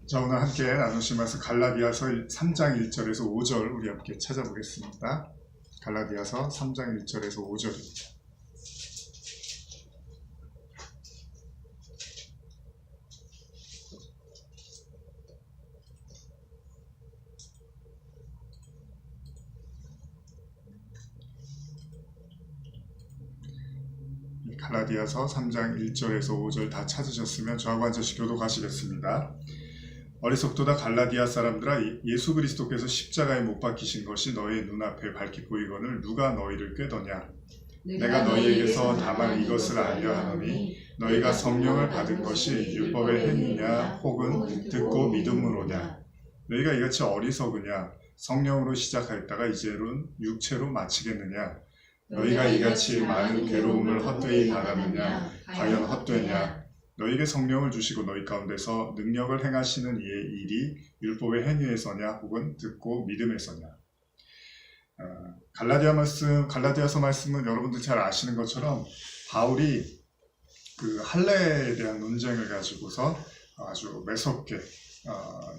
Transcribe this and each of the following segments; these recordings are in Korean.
자, 오늘 함께 나누실 말씀 갈라디아서 3장 1절에서 5절 우리 함께 찾아보겠습니다. 갈라디아서 3장 1절에서 5절입니다. 갈라디아서 3장 1절에서 5절 다 찾으셨으면 저하고 한 절씩 교독하시겠습니다. 어리석도다 갈라디아 사람들아, 예수 그리스도께서 십자가에 못 박히신 것이 너희의 눈앞에 밝히 보이거늘 누가 너희를 꾀더냐. 내가 너희에게서 다만 이것을 알려 하노니 너희가 성령을 받은 것이 율법의 행위냐 혹은 듣고 믿음으로냐. 너희가 이같이 어리석으냐. 성령으로 시작하였다가 이제는 육체로 마치겠느냐. 너희가 이같이 많은 괴로움을 헛되이 당하느냐. 과연 헛되냐. 너희에게 성령을 주시고 너희 가운데서 능력을 행하시는 이의 일이 율법의 행위에서냐 혹은 듣고 믿음에서냐. 갈라디아서 말씀은 여러분들 잘 아시는 것처럼 바울이 그 할례에 대한 논쟁을 가지고서 아주 매섭게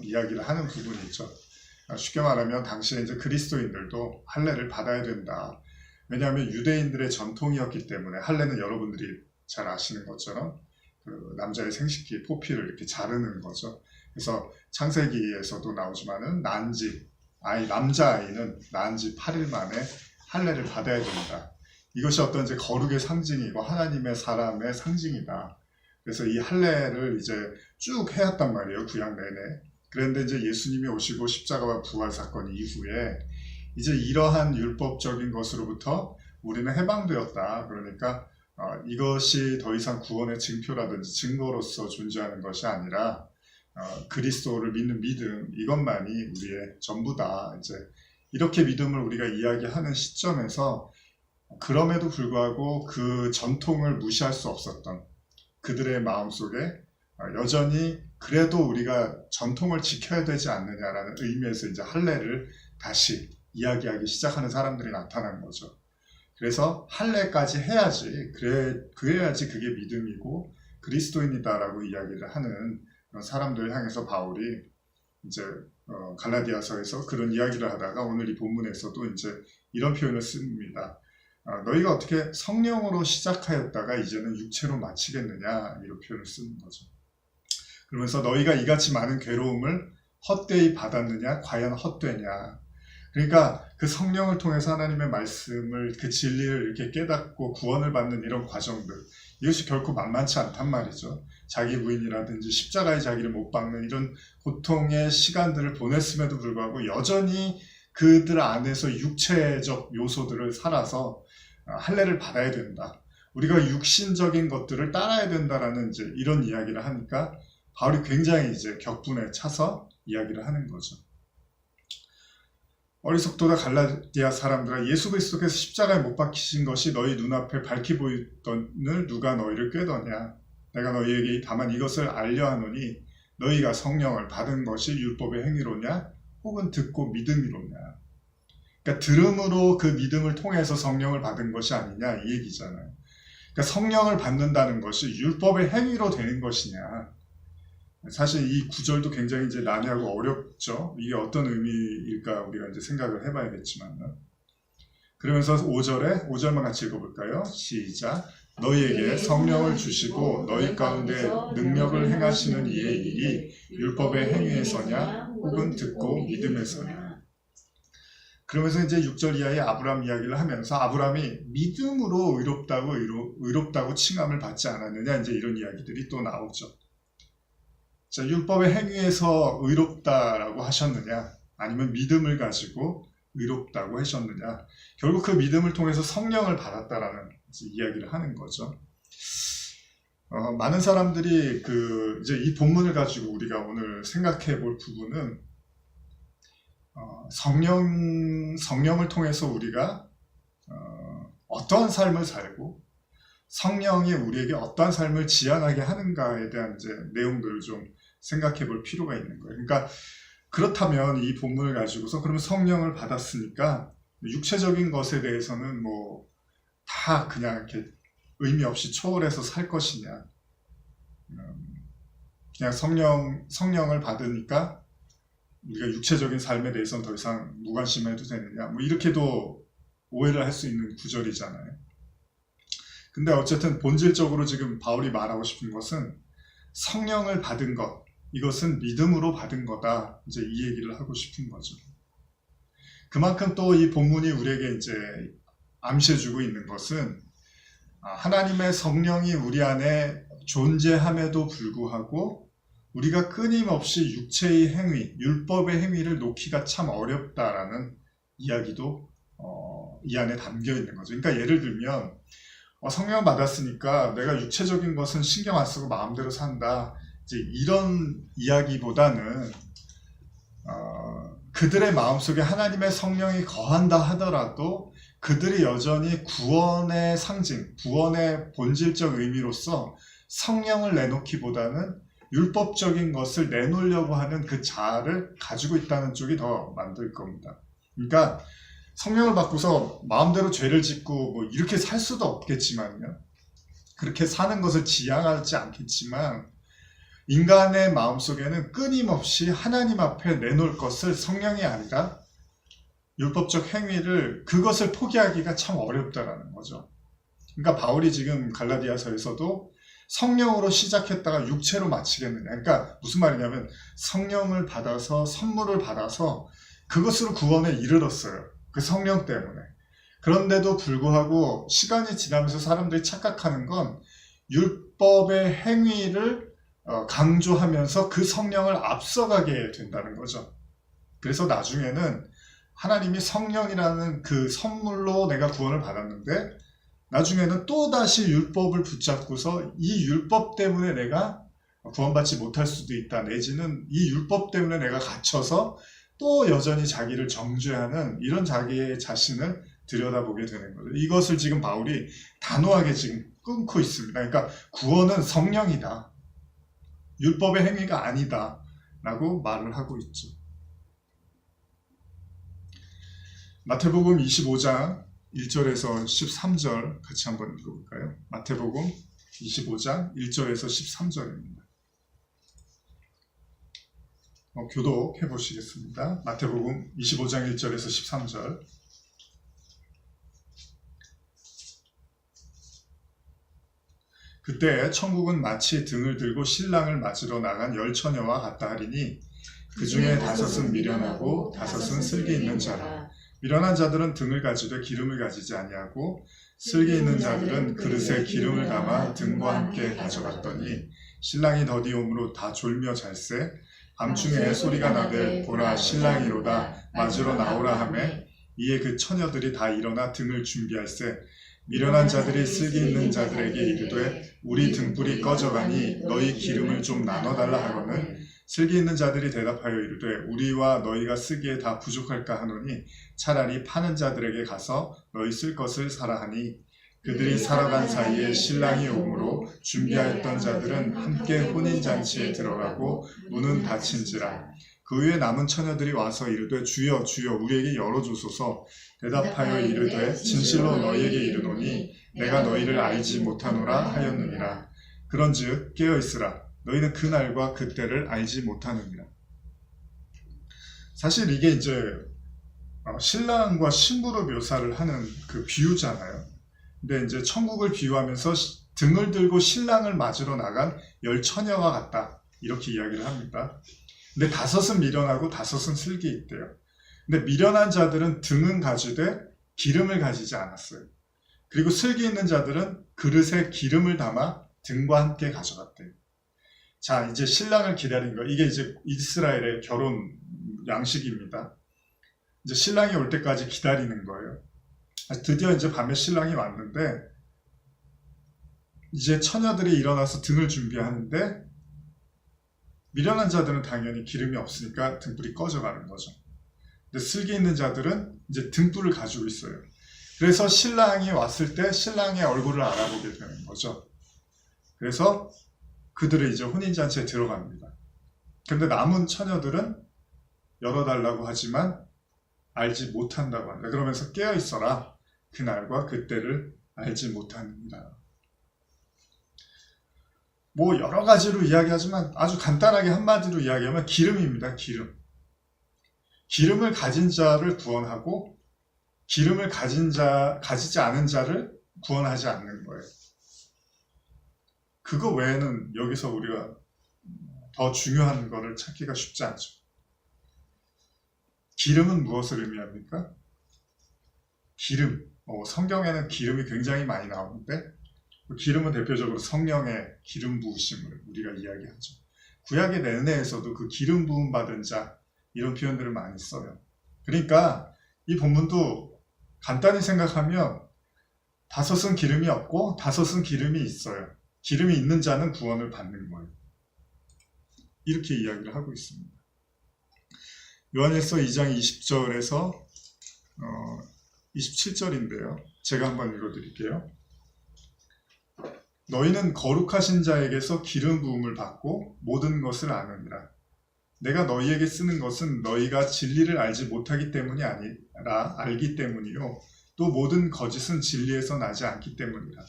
이야기를 하는 부분이 있죠. 쉽게 말하면 당시에 이제 그리스도인들도 할례를 받아야 된다. 왜냐하면 유대인들의 전통이었기 때문에. 할례는 여러분들이 잘 아시는 것처럼 그 남자의 생식기 포피를 이렇게 자르는 거죠. 그래서 창세기에서도 나오지만은 남자아이는 낳은 지 8일 만에 할례를 받아야 된다. 이것이 어떤 이제 거룩의 상징이고 하나님의 사람의 상징이다. 그래서 이 할례를 이제 쭉 해왔단 말이에요, 구약 내내. 그런데 이제 예수님이 오시고 십자가와 부활 사건 이후에 이제 이러한 율법적인 것으로부터 우리는 해방되었다. 그러니까 이것이 더 이상 구원의 증표라든지 증거로서 존재하는 것이 아니라 그리스도를 믿는 믿음, 이것만이 우리의 전부다. 이제 이렇게 믿음을 우리가 이야기하는 시점에서 그럼에도 불구하고 그 전통을 무시할 수 없었던 그들의 마음속에 여전히 그래도 우리가 전통을 지켜야 되지 않느냐라는 의미에서 이제 할례를 다시 이야기하기 시작하는 사람들이 나타난 거죠. 그래서 할례까지 해야지, 그래야지 그게 믿음이고 그리스도인이다라고 이야기를 하는 사람들 향해서 바울이 이제 갈라디아서에서 그런 이야기를 하다가 오늘 이 본문에서도 이제 이런 표현을 씁니다. 너희가 어떻게 성령으로 시작하였다가 이제는 육체로 마치겠느냐, 이런 표현을 쓰는 거죠. 그러면서 너희가 이같이 많은 괴로움을 헛되이 받았느냐, 과연 헛되냐. 그러니까 그 성령을 통해서 하나님의 말씀을, 그 진리를 이렇게 깨닫고 구원을 받는 이런 과정들, 이것이 결코 만만치 않단 말이죠. 자기 부인이라든지 십자가에 자기를 못 박는 이런 고통의 시간들을 보냈음에도 불구하고 여전히 그들 안에서 육체적 요소들을 살아서 할례를 받아야 된다. 우리가 육신적인 것들을 따라야 된다라는 이제 이런 이야기를 하니까 바울이 굉장히 이제 격분에 차서 이야기를 하는 거죠. 어리석도다 갈라디아 사람들아, 예수 그리스도께서 십자가에 못 박히신 것이 너희 눈앞에 밝히 보이거늘 누가 너희를 꾀더냐. 내가 너희에게 다만 이것을 알려 하노니 너희가 성령을 받은 것이 율법의 행위로냐 혹은 듣고 믿음이로냐. 그러니까 들음으로 그 믿음을 통해서 성령을 받은 것이 아니냐, 이 얘기잖아요. 그러니까 성령을 받는다는 것이 율법의 행위로 되는 것이냐. 사실 이 구절도 굉장히 이제 난해하고 어렵죠. 이게 어떤 의미일까 우리가 이제 생각을 해봐야겠지만. 그러면서 5절만 같이 읽어볼까요? 시작. 너희에게 성령을 주시고 너희 가운데 능력을 행하시는 이의 일이 율법의 행위에서냐 혹은 듣고 믿음에서냐. 그러면서 이제 6절 이하의 아브라함 이야기를 하면서 아브라함이 믿음으로 의롭다고 칭함을 받지 않았느냐, 이제 이런 이야기들이 또 나오죠. 자, 율법의 행위에서 의롭다라고 하셨느냐, 아니면 믿음을 가지고 의롭다고 하셨느냐. 결국 그 믿음을 통해서 성령을 받았다라는 이야기를 하는 거죠. 많은 사람들이 이제 이 본문을 가지고 우리가 오늘 생각해 볼 부분은 성령을 통해서 우리가 어떠한 삶을 살고 성령이 우리에게 어떠한 삶을 지향하게 하는가에 대한 이제 내용들을 좀 생각해 볼 필요가 있는 거예요. 그러니까 그렇다면 이 본문을 가지고서 그러면 성령을 받았으니까 육체적인 것에 대해서는 뭐 다 그냥 이렇게 의미 없이 초월해서 살 것이냐. 그냥 성령을 받으니까 우리가 육체적인 삶에 대해서는 더 이상 무관심해도 되느냐, 뭐 이렇게도 오해를 할 수 있는 구절이잖아요. 근데 어쨌든 본질적으로 지금 바울이 말하고 싶은 것은 성령을 받은 것, 이것은 믿음으로 받은 거다, 이제 이 얘기를 하고 싶은 거죠. 그만큼 또 이 본문이 우리에게 이제 암시해주고 있는 것은 하나님의 성령이 우리 안에 존재함에도 불구하고 우리가 끊임없이 육체의 행위, 율법의 행위를 놓기가 참 어렵다라는 이야기도 이 안에 담겨 있는 거죠. 그러니까 예를 들면 성령 받았으니까 내가 육체적인 것은 신경 안 쓰고 마음대로 산다, 이제 이런 이야기보다는 그들의 마음속에 하나님의 성령이 거한다 하더라도 그들이 여전히 구원의 상징, 구원의 본질적 의미로서 성령을 내놓기보다는 율법적인 것을 내놓으려고 하는 그 자아를 가지고 있다는 쪽이 더 만들 겁니다. 그러니까 성령을 받고서 마음대로 죄를 짓고 뭐 이렇게 살 수도 없겠지만요. 그렇게 사는 것을 지향하지 않겠지만 인간의 마음속에는 끊임없이 하나님 앞에 내놓을 것을 성령이 아니라 율법적 행위를, 그것을 포기하기가 참 어렵다라는 거죠. 그러니까 바울이 지금 갈라디아서에서도 성령으로 시작했다가 육체로 마치겠느냐. 그러니까 무슨 말이냐면 성령을 받아서, 선물을 받아서 그것으로 구원에 이르렀어요. 그 성령 때문에. 그런데도 불구하고 시간이 지나면서 사람들이 착각하는 건 율법의 행위를 강조하면서 그 성령을 앞서가게 된다는 거죠. 그래서 나중에는 하나님이 성령이라는 그 선물로 내가 구원을 받았는데 나중에는 또다시 율법을 붙잡고서 이 율법 때문에 내가 구원받지 못할 수도 있다, 내지는 이 율법 때문에 내가 갇혀서 또 여전히 자기를 정죄하는 이런 자기의 자신을 들여다보게 되는 거죠. 이것을 지금 바울이 단호하게 지금 끊고 있습니다. 그러니까 구원은 성령이다, 율법의 행위가 아니다 라고 말을 하고 있죠. 마태복음 25장 1절에서 13절 같이 한번 읽어볼까요? 마태복음 25장 1절에서 13절입니다. 교독해 보시겠습니다. 마태복음 25장 1절에서 13절. 그때 천국은 마치 등을 들고 신랑을 맞으러 나간 10처녀와 같다 하리니 그 중에 5은 미련하고 5은 슬기 있는 자라. 미련한 자들은 등을 가지되 기름을 가지지 아니하고 슬기 있는 자들은 그릇에 기름을 담아 등과 함께 가져갔더니 신랑이 더디 오므로 다 졸며 잘세. 밤중에 소리가 나되 보라 신랑이로다 맞으러 나오라 하매 이에 그 처녀들이 다 일어나 등을 준비할세. 미련한 자들이 슬기 있는 자들에게 이르되 우리 등불이 꺼져가니 너희 기름을 좀 나눠달라 하거늘 슬기 있는 자들이 대답하여 이르되 우리와 너희가 쓰기에 다 부족할까 하노니 차라리 파는 자들에게 가서 너희 쓸 것을 사라 하니 그들이 살아간 사이에 신랑이 오므로 준비하였던 자들은 함께 혼인잔치에 들어가고 문은 닫힌지라. 그 후에 남은 처녀들이 와서 이르되 주여 주여 우리에게 열어주소서. 대답하여 이르되 진실로 너희에게 이르노니 내가 너희를 알지 못하노라 하였느니라. 그런즉 깨어있으라. 너희는 그 날과 그 때를 알지 못하느니라. 사실 이게 이제 신랑과 신부로 묘사를 하는 그 비유잖아요. 근데 이제 천국을 비유하면서 등을 들고 신랑을 맞으러 나간 10처녀와 같다, 이렇게 이야기를 합니다. 근데 5은 미련하고 5은 슬기 있대요. 근데 미련한 자들은 등은 가지되 기름을 가지지 않았어요. 그리고 슬기 있는 자들은 그릇에 기름을 담아 등과 함께 가져갔대요. 자, 이제 신랑을 기다린 거, 이게 이제 이스라엘의 결혼 양식입니다. 이제 신랑이 올 때까지 기다리는 거예요. 드디어 이제 밤에 신랑이 왔는데 이제 처녀들이 일어나서 등을 준비하는데 미련한 자들은 당연히 기름이 없으니까 등불이 꺼져가는 거죠. 근데 슬기 있는 자들은 이제 등불을 가지고 있어요. 그래서 신랑이 왔을 때 신랑의 얼굴을 알아보게 되는 거죠. 그래서 그들은 이제 혼인잔치에 들어갑니다. 근데 남은 처녀들은 열어달라고 하지만 알지 못한다고 한다. 그러면서 깨어있어라. 그날과 그때를 알지 못하느니라. 뭐 여러 가지로 이야기하지만 아주 간단하게 한마디로 이야기하면 기름입니다. 기름. 기름을 가진 자를 구원하고 기름을 가지지 않은 자를 구원하지 않는 거예요. 그거 외에는 여기서 우리가 더 중요한 거를 찾기가 쉽지 않죠. 기름은 무엇을 의미합니까? 기름. 성경에는 기름이 굉장히 많이 나오는데 기름은 대표적으로 성령의 기름 부으심을 우리가 이야기하죠. 구약의 내내에서도 그 기름 부음 받은 자 이런 표현들을 많이 써요. 그러니까 이 본문도 간단히 생각하면 다섯은 기름이 없고 다섯은 기름이 있어요. 기름이 있는 자는 구원을 받는 거예요. 이렇게 이야기를 하고 있습니다. 요한일서 2장 20절에서 27절인데요. 제가 한번 읽어드릴게요. 너희는 거룩하신 자에게서 기름 부음을 받고 모든 것을 아느니라. 내가 너희에게 쓰는 것은 너희가 진리를 알지 못하기 때문이 아니라 알기 때문이요. 또 모든 거짓은 진리에서 나지 않기 때문이라.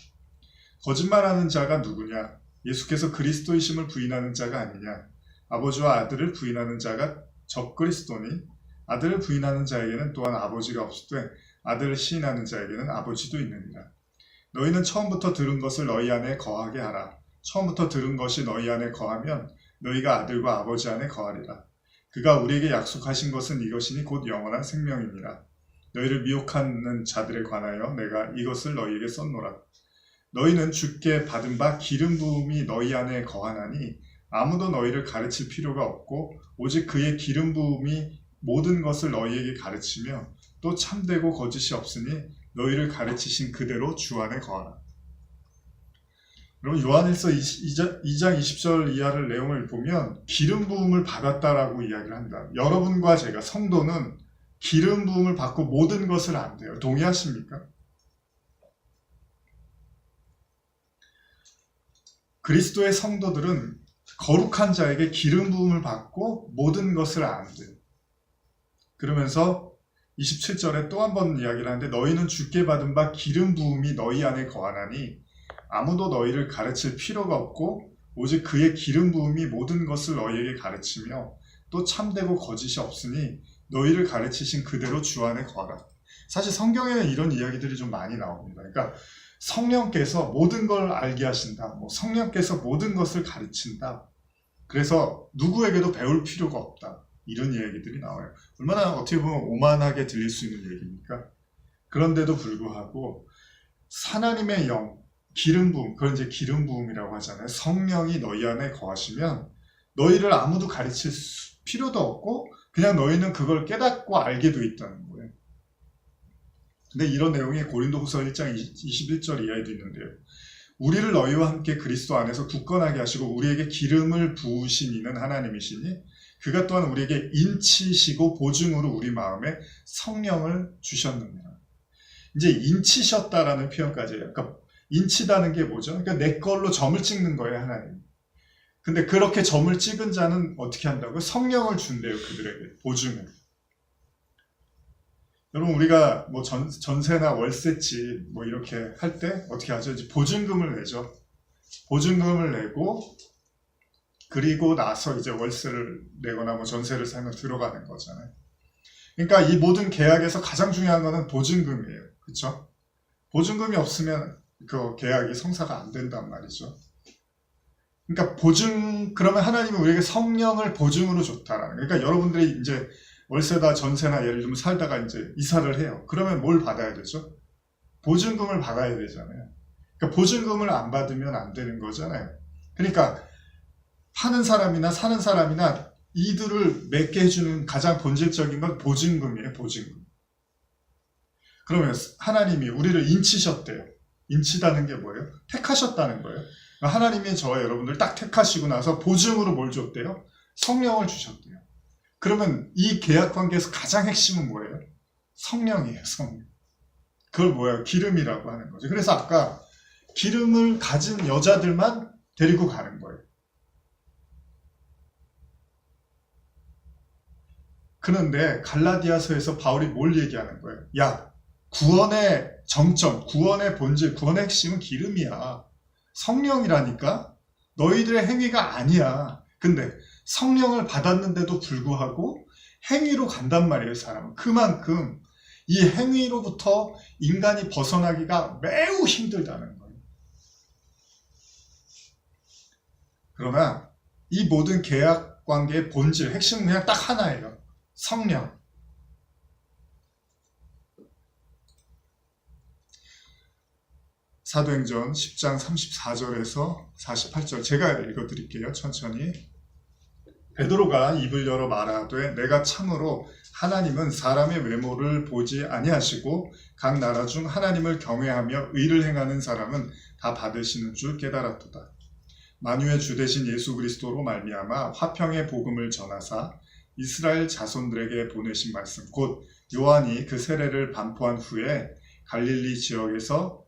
거짓말하는 자가 누구냐? 예수께서 그리스도이심을 부인하는 자가 아니냐? 아버지와 아들을 부인하는 자가 적그리스도니 아들을 부인하는 자에게는 또한 아버지가 없으되 아들을 시인하는 자에게는 아버지도 있느니라. 너희는 처음부터 들은 것을 너희 안에 거하게 하라. 처음부터 들은 것이 너희 안에 거하면 너희가 아들과 아버지 안에 거하리라. 그가 우리에게 약속하신 것은 이것이니 곧 영원한 생명이니라. 너희를 미혹하는 자들에 관하여 내가 이것을 너희에게 썼노라. 너희는 주께 받은 바 기름 부음이 너희 안에 거하나니 아무도 너희를 가르칠 필요가 없고 오직 그의 기름 부음이 모든 것을 너희에게 가르치며 또 참되고 거짓이 없으니 너희를 가르치신 그대로 주 안에 거하라. 여러분 요한일서 2장 20절 이하를 내용을 보면 기름 부음을 받았다라고 이야기를 합니다. 여러분과 제가 성도는 기름 부음을 받고 모든 것을 안대요. 동의하십니까? 그리스도의 성도들은 거룩한 자에게 기름 부음을 받고 모든 것을 안대요. 그러면서 27절에 또 한 번 이야기를 하는데 너희는 주께 받은 바 기름 부음이 너희 안에 거하나니 아무도 너희를 가르칠 필요가 없고 오직 그의 기름 부음이 모든 것을 너희에게 가르치며 또 참되고 거짓이 없으니 너희를 가르치신 그대로 주 안에 거하라. 사실 성경에는 이런 이야기들이 좀 많이 나옵니다. 그러니까 성령께서 모든 걸 알게 하신다. 성령께서 모든 것을 가르친다. 그래서 누구에게도 배울 필요가 없다. 이런 이야기들이 나와요. 얼마나 어떻게 보면 오만하게 들릴 수 있는 얘기입니까? 그런데도 불구하고 하나님의 영, 기름 부음, 그건 이제 기름 부음이라고 하잖아요. 성령이 너희 안에 거하시면 너희를 아무도 가르칠 필요도 없고 그냥 너희는 그걸 깨닫고 알게 돼 있다는 거예요. 근데 이런 내용이 고린도후서 1장 21절 이하에도 있는데요. 우리를 너희와 함께 그리스도 안에서 굳건하게 하시고 우리에게 기름을 부으신 이는 하나님이시니 그가 또한 우리에게 인치시고 보증으로 우리 마음에 성령을 주셨느니라. 이제 인치셨다라는 표현까지 해요. 그러니까 인치다는 게 뭐죠? 그러니까 내 걸로 점을 찍는 거예요, 하나님. 근데 그렇게 점을 찍은 자는 어떻게 한다고요? 성령을 준대요, 그들에게. 보증을. 여러분, 우리가 뭐 전세나 월세집 뭐 이렇게 할 때 어떻게 하죠? 이제 보증금을 내죠. 보증금을 내고 그리고 나서 이제 월세를 내거나 뭐 전세를 사면 들어가는 거잖아요. 그러니까 이 모든 계약에서 가장 중요한 거는 보증금이에요. 그렇죠? 보증금이 없으면 그 계약이 성사가 안 된단 말이죠. 그러니까 그러면 하나님은 우리에게 성령을 보증으로 줬다라는. 그러니까 여러분들이 이제 월세다 전세나 예를 들면 살다가 이제 이사를 해요. 그러면 뭘 받아야 되죠? 보증금을 받아야 되잖아요. 그러니까 보증금을 안 받으면 안 되는 거잖아요. 그러니까 파는 사람이나 사는 사람이나 이들을 맺게 해주는 가장 본질적인 건 보증금이에요. 보증금. 그러면 하나님이 우리를 인치셨대요. 인치다는 게 뭐예요? 택하셨다는 거예요. 하나님이 저와 여러분들 딱 택하시고 나서 보증으로 뭘 줬대요? 성령을 주셨대요. 그러면 이 계약 관계에서 가장 핵심은 뭐예요? 성령이에요. 성령. 그걸 뭐예요? 기름이라고 하는 거죠. 그래서 아까 기름을 가진 여자들만 데리고 가는 거예요. 그런데 갈라디아서에서 바울이 뭘 얘기하는 거예요? 야, 구원의 정점, 구원의 본질, 구원의 핵심은 기름이야. 성령이라니까? 너희들의 행위가 아니야. 근데 성령을 받았는데도 불구하고 행위로 간단 말이에요, 사람은. 그만큼 이 행위로부터 인간이 벗어나기가 매우 힘들다는 거예요. 그러나 이 모든 계약 관계의 본질, 핵심은 그냥 딱 하나예요. 성령. 사도행전 10장 34절에서 48절 제가 읽어드릴게요. 천천히. 베드로가 입을 열어 말하되 내가 참으로 하나님은 사람의 외모를 보지 아니하시고 각 나라 중 하나님을 경외하며 의를 행하는 사람은 다 받으시는 줄 깨달았도다. 만유의 주 되신 예수 그리스도로 말미암아 화평의 복음을 전하사 이스라엘 자손들에게 보내신 말씀 곧 요한이 그 세례를 반포한 후에 갈릴리에서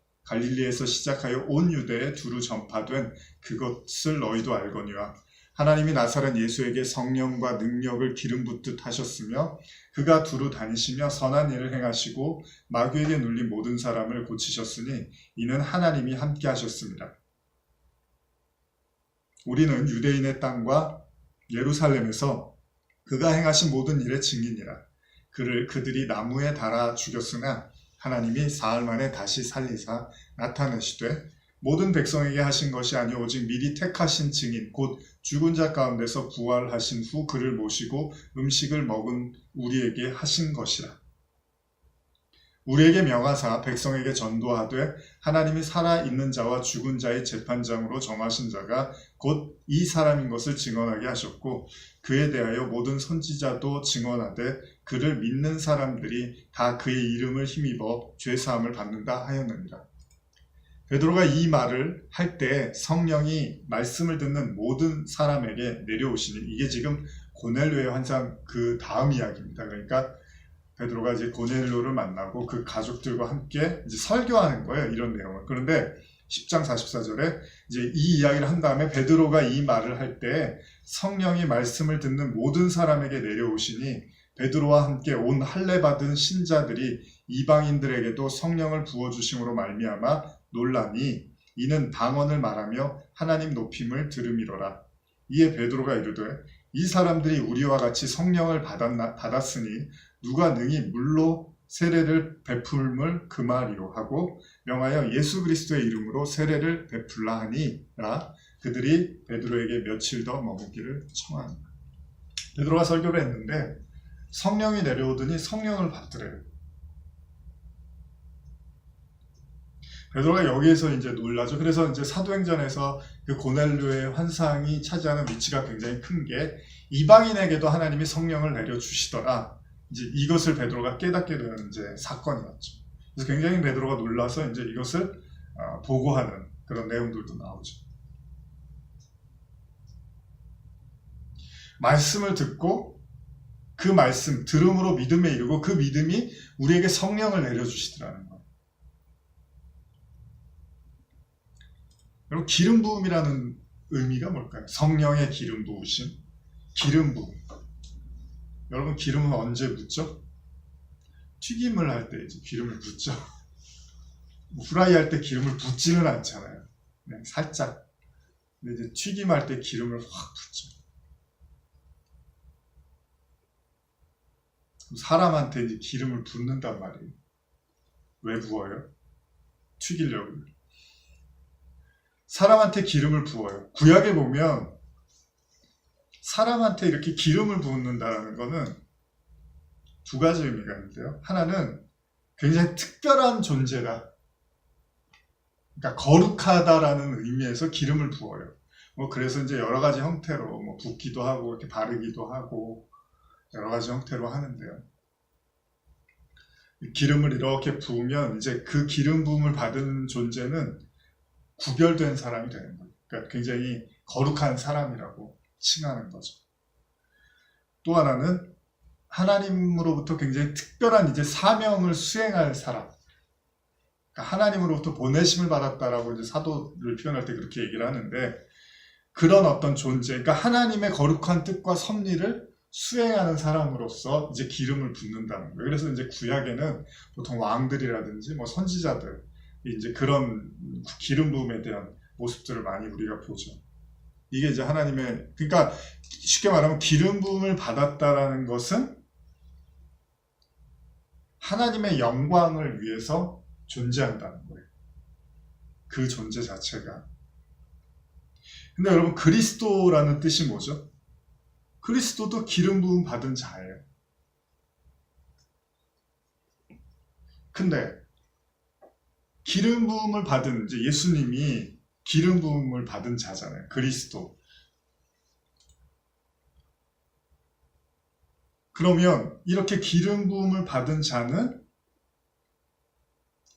시작하여 온 유대에 두루 전파된 그것을 너희도 알거니와 하나님이 나사렛 예수에게 성령과 능력을 기름 붓듯 하셨으며 그가 두루 다니시며 선한 일을 행하시고 마귀에게 눌린 모든 사람을 고치셨으니 이는 하나님이 함께 하셨습니다. 우리는 유대인의 땅과 예루살렘에서 그가 행하신 모든 일의 증인이라. 그들이 나무에 달아 죽였으나 하나님이 사흘 만에 다시 살리사 나타내시되 모든 백성에게 하신 것이 아니오 오직 미리 택하신 증인 곧 죽은 자 가운데서 부활하신 후 그를 모시고 음식을 먹은 우리에게 하신 것이라. 우리에게 명하사 백성에게 전도하되 하나님이 살아있는 자와 죽은 자의 재판장으로 정하신 자가 곧 이 사람인 것을 증언하게 하셨고 그에 대하여 모든 선지자도 증언하되 그를 믿는 사람들이 다 그의 이름을 힘입어 죄사함을 받는다 하였느니라. 베드로가 이 말을 할 때 성령이 말씀을 듣는 모든 사람에게 내려오시니 이게 지금 고넬료의 환상 그 다음 이야기입니다. 그러니까 베드로가 이제 고넬료를 만나고 그 가족들과 함께 이제 설교하는 거예요. 이런 내용을. 그런데 10장 44절에 이제 이 이야기를 한 다음에 베드로가 이 말을 할 때 성령이 말씀을 듣는 모든 사람에게 내려오시니 베드로와 함께 온 할례 받은 신자들이 이방인들에게도 성령을 부어주심으로 말미암아 놀라니 이는 방언을 말하며 하나님 높임을 들음이로라. 이에 베드로가 이르되 이 사람들이 우리와 같이 성령을 받았으니 누가 능히 물로 세례를 베풀물 금하리요 하고 명하여 예수 그리스도의 이름으로 세례를 베풀라 하니라. 그들이 베드로에게 며칠 더 머무기를 청하니라. 베드로가 설교를 했는데 성령이 내려오더니 성령을 받더래요. 베드로가 여기에서 이제 놀라죠. 그래서 이제 사도행전에서 그 고넬료의 환상이 차지하는 위치가 굉장히 큰 게 이방인에게도 하나님이 성령을 내려주시더라. 이제 이것을 베드로가 깨닫게 되는 이제 사건이었죠. 그래서 굉장히 베드로가 놀라서 이제 이것을 보고하는 그런 내용들도 나오죠. 말씀을 듣고 그 말씀 들음으로 믿음에 이르고 그 믿음이 우리에게 성령을 내려주시더라는 거예요. 여러분 기름 부음이라는 의미가 뭘까요? 성령의 기름 부으심, 기름 부음. 여러분 기름은 언제 붓죠? 튀김을 할 때 이제 기름을 붓죠. 후라이 할 때 기름을 붓지는 않잖아요. 네, 살짝. 근데 이제 튀김할 때 기름을 확 붓죠. 사람한테 이제 기름을 붓는단 말이에요. 왜 부어요? 튀기려고요. 사람한테 기름을 부어요. 구약에 보면 사람한테 이렇게 기름을 붓는다는 거는 두 가지 의미가 있는데요. 하나는 굉장히 특별한 존재다. 그러니까 거룩하다라는 의미에서 기름을 부어요. 그래서 이제 여러 가지 형태로 붓기도 하고 이렇게 바르기도 하고 여러 가지 형태로 하는데요. 기름을 이렇게 부으면 이제 그 기름 부음을 받은 존재는 구별된 사람이 되는 거예요. 그러니까 굉장히 거룩한 사람이라고 칭하는 거죠. 또 하나는 하나님으로부터 굉장히 특별한 이제 사명을 수행할 사람. 그러니까 하나님으로부터 보내심을 받았다라고 이제 사도를 표현할 때 그렇게 얘기를 하는데 그런 어떤 존재, 그러니까 하나님의 거룩한 뜻과 섭리를 수행하는 사람으로서 이제 기름을 붓는다는 거예요. 그래서 이제 구약에는 보통 왕들이라든지 선지자들 이제 그런 기름 부음에 대한 모습들을 많이 우리가 보죠. 이게 이제 하나님의, 그러니까 쉽게 말하면 기름 부음을 받았다라는 것은 하나님의 영광을 위해서 존재한다는 거예요. 그 존재 자체가. 근데 여러분, 그리스도라는 뜻이 뭐죠? 그리스도도 기름 부음 받은 자예요. 근데 기름 부음을 받은, 이제 예수님이 기름 부음을 받은 자잖아요. 그리스도. 그러면 이렇게 기름 부음을 받은 자는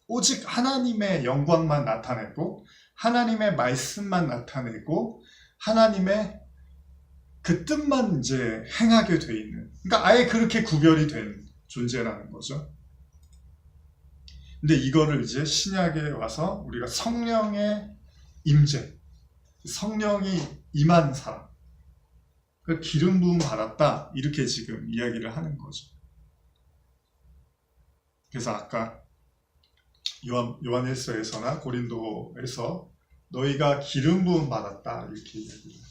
오직 하나님의 영광만 나타내고 하나님의 말씀만 나타내고 하나님의 그 뜻만 이제 행하게 돼 있는, 그러니까 아예 그렇게 구별이 된 존재라는 거죠. 근데 이거를 이제 신약에 와서 우리가 성령의 임재, 성령이 임한 사람, 그 기름 부음 받았다, 이렇게 지금 이야기를 하는 거죠. 그래서 아까 요한일서에서나 고린도에서 너희가 기름 부음 받았다, 이렇게 이야기를 해요.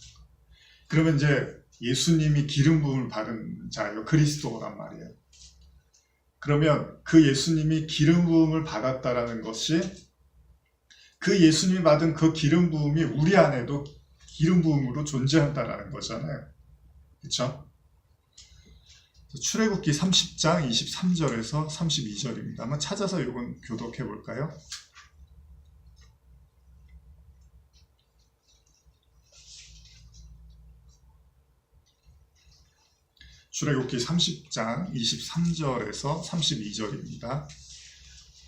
그러면 이제 예수님이 기름 부음을 받은 자예요. 그리스도란 말이에요. 그러면 그 예수님이 기름 부음을 받았다라는 것이, 그 예수님이 받은 그 기름 부음이 우리 안에도 기름 부음으로 존재한다라는 거잖아요. 그렇죠? 출애굽기 30장 23절에서 32절입니다. 한번 찾아서 이건 교독해 볼까요? 출애굽기 30장 23절에서 32절입니다.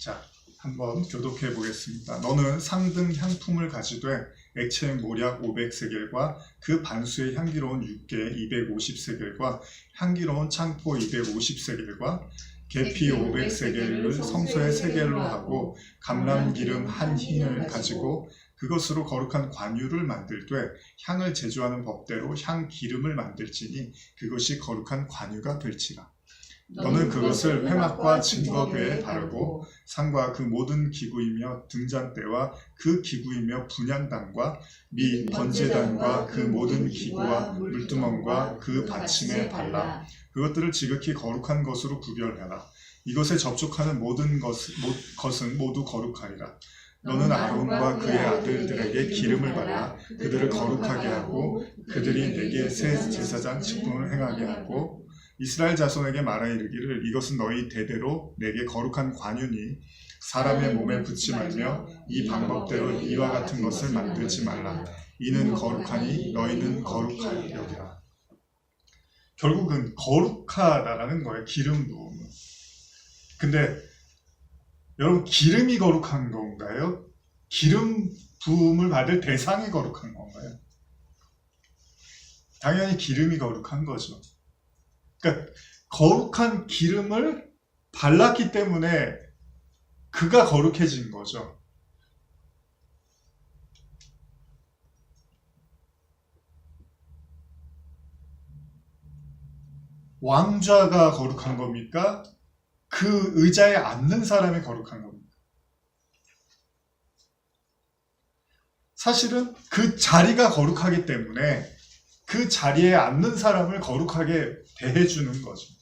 자, 한번 교독해 보겠습니다. 너는 상등 향품을 가지되 액체 모략 500세겔과 그 반수의 향기로운 육개 250세겔과 향기로운 창포 250세겔과 계피 500세겔을 성소의 세겔로 하고 감람기름 한 흰을 가지고 그것으로 거룩한 관유를 만들되 향을 제조하는 법대로 향 기름을 만들지니 그것이 거룩한 관유가 될지라. 너는 그것을 회막과 증거궤에 바르고 상과 그 모든 기구이며 등잔대와 그 기구이며 분향단과 및 번제단과 그 모든 기구와 물두멍과 그 받침에 발라 그것들을 지극히 거룩한 것으로 구별하라. 이것에 접촉하는 모든 것은 모두 거룩하리라. 너는 아론과 그의 아들들에게 기름을 발라 그들을 거룩하게 하고 그들이 내게 새 제사장 직분을 행하게 하고 이스라엘 자손에게 말하 이르기를 이것은 너희 대대로 내게 거룩한 관유니 사람의 몸에 붙지 말며 이 방법대로 이와 같은 것을 만들지 말라. 이는 거룩하니 너희는 거룩하리라. 결국은 거룩하다라는 거예요. 기름 부음은. 근데 여러분, 기름이 거룩한 건가요? 기름 부음을 받을 대상이 거룩한 건가요? 당연히 기름이 거룩한 거죠. 그러니까 거룩한 기름을 발랐기 때문에 그가 거룩해진 거죠. 왕좌가 거룩한 겁니까? 그 의자에 앉는 사람이 거룩한 겁니다. 사실은 그 자리가 거룩하기 때문에 그 자리에 앉는 사람을 거룩하게 대해주는 거죠.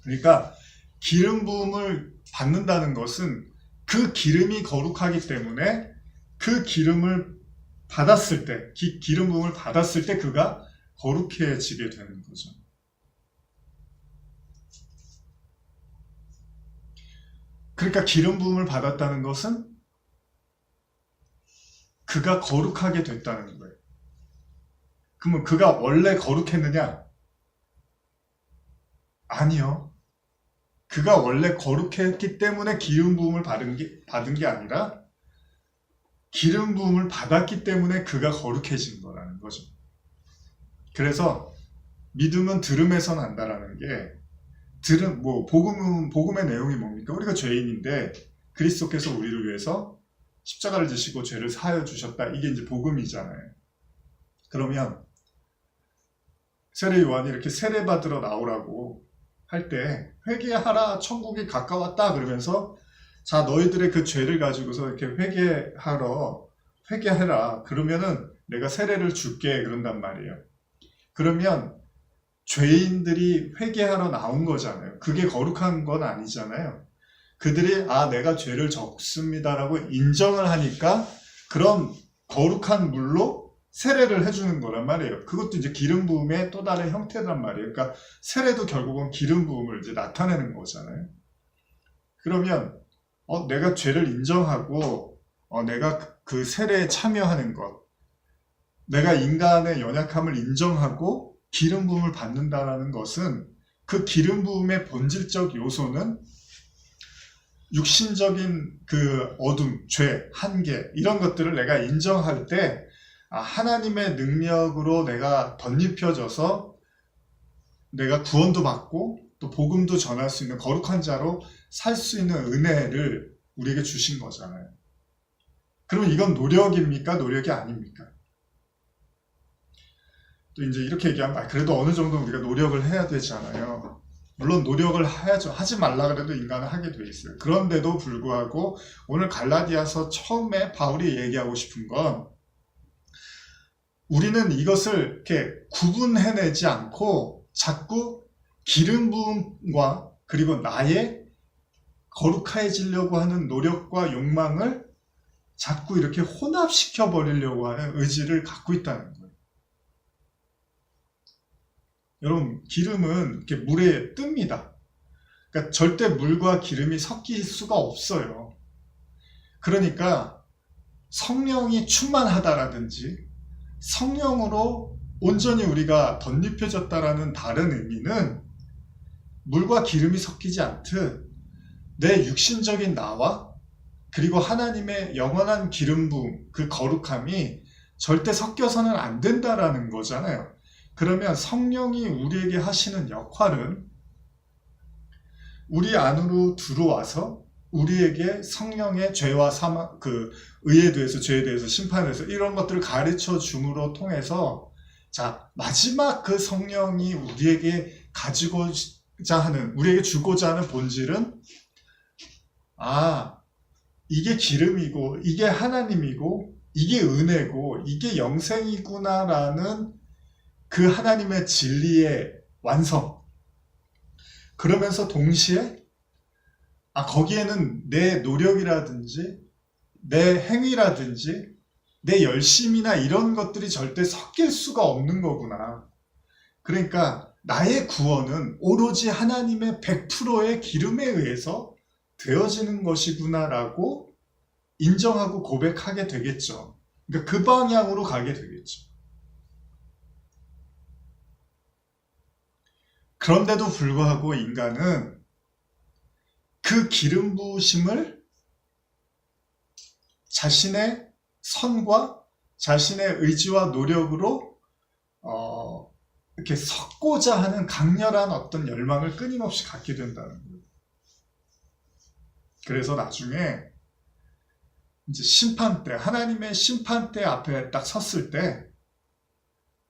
그러니까 기름 부음을 받는다는 것은 그 기름이 거룩하기 때문에 그 기름을 받았을 때, 기름 부음을 받았을 때 그가 거룩해지게 되는 거죠. 그러니까 기름 부음을 받았다는 것은 그가 거룩하게 됐다는 거예요. 그러면 그가 원래 거룩했느냐? 아니요. 그가 원래 거룩했기 때문에 기름 부음을 받은 게 아니라 기름 부음을 받았기 때문에 그가 거룩해진 거라는 거죠. 그래서 믿음은 들음에서 난다라는 게, 복음의 내용이 뭡니까? 우리가 죄인인데 그리스도께서 우리를 위해서 십자가를 지시고 죄를 사하여 주셨다. 이게 이제 복음이잖아요. 그러면 세례 요한이 이렇게 세례 받으러 나오라고 할 때 회개하라, 천국이 가까웠다 그러면서 자, 너희들의 그 죄를 가지고서 이렇게 회개해라. 그러면은 내가 세례를 줄게 그런단 말이에요. 그러면 죄인들이 회개하러 나온 거잖아요. 그게 거룩한 건 아니잖아요. 그들이 내가 죄를 졌습니다라고 인정을 하니까 그런 거룩한 물로 세례를 해주는 거란 말이에요. 그것도 이제 기름 부음의 또 다른 형태란 말이에요. 그러니까 세례도 결국은 기름 부음을 이제 나타내는 거잖아요. 그러면 내가 죄를 인정하고 내가 그 세례에 참여하는 것, 내가 인간의 연약함을 인정하고 기름 부음을 받는다라는 것은 그 기름 부음의 본질적 요소는 육신적인 그 어둠, 죄, 한계 이런 것들을 내가 인정할 때 하나님의 능력으로 내가 덧입혀져서 내가 구원도 받고 또 복음도 전할 수 있는 거룩한 자로 살 수 있는 은혜를 우리에게 주신 거잖아요. 그럼 이건 노력입니까? 노력이 아닙니까? 또 이제 이렇게 얘기하면 그래도 어느 정도 우리가 노력을 해야 되잖아요. 물론 노력을 해야죠. 하지 말라 그래도 인간은 하게 돼 있어요. 그런데도 불구하고 오늘 갈라디아서 처음에 바울이 얘기하고 싶은 건 우리는 이것을 이렇게 구분해내지 않고 자꾸 기름 부음과 그리고 나의 거룩해지려고 하는 노력과 욕망을 자꾸 이렇게 혼합시켜 버리려고 하는 의지를 갖고 있다는 거예요. 여러분, 기름은 이렇게 물에 뜹니다. 그러니까 절대 물과 기름이 섞일 수가 없어요. 그러니까 성령이 충만하다라든지 성령으로 온전히 우리가 덧입혀졌다라는 다른 의미는 물과 기름이 섞이지 않듯 내 육신적인 나와 그리고 하나님의 영원한 기름 부음, 그 거룩함이 절대 섞여서는 안 된다라는 거잖아요. 그러면 성령이 우리에게 하시는 역할은 우리 안으로 들어와서 우리에게 성령의 죄와 사망, 그 의에 대해서, 죄에 대해서, 심판에 대해서 이런 것들을 가르쳐 줌으로 통해서 자, 마지막 그 성령이 우리에게 가지고자 하는, 우리에게 주고자 하는 본질은 이게 기름이고 이게 하나님이고 이게 은혜고 이게 영생이구나라는 그 하나님의 진리의 완성. 그러면서 동시에 거기에는 내 노력이라든지 내 행위라든지 내 열심이나 이런 것들이 절대 섞일 수가 없는 거구나. 그러니까 나의 구원은 오로지 하나님의 100%의 기름에 의해서 되어지는 것이구나라고 인정하고 고백하게 되겠죠. 그러니까 그 방향으로 가게 되겠죠. 그런데도 불구하고 인간은 그 기름 부으심을 자신의 선과 자신의 의지와 노력으로 이렇게 섞고자 하는 강렬한 어떤 열망을 끊임없이 갖게 된다는 거예요. 그래서 나중에 이제 심판대, 하나님의 심판대 앞에 딱 섰을 때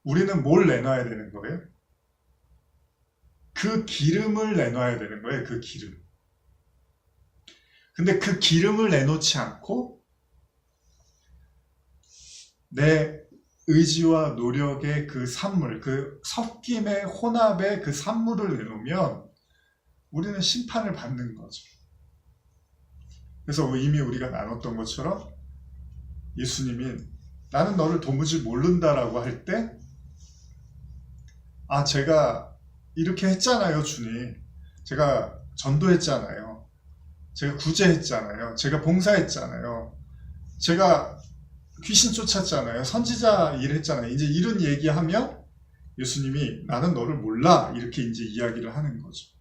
우리는 뭘 내놔야 되는 거예요? 그 기름을 내놔야 되는 거예요. 그 기름. 근데 그 기름을 내놓지 않고 내 의지와 노력의 그 산물, 그 섞임의 혼합의 그 산물을 내놓으면 우리는 심판을 받는 거죠. 그래서 이미 우리가 나눴던 것처럼 예수님이 나는 너를 도무지 모른다라고 할 때 제가 이렇게 했잖아요, 주님. 제가 전도했잖아요. 제가 구제했잖아요. 제가 봉사했잖아요. 제가 귀신 쫓았잖아요. 선지자 일했잖아요. 이제 이런 얘기하면 예수님이 나는 너를 몰라 이렇게 이제 이야기를 하는 거죠.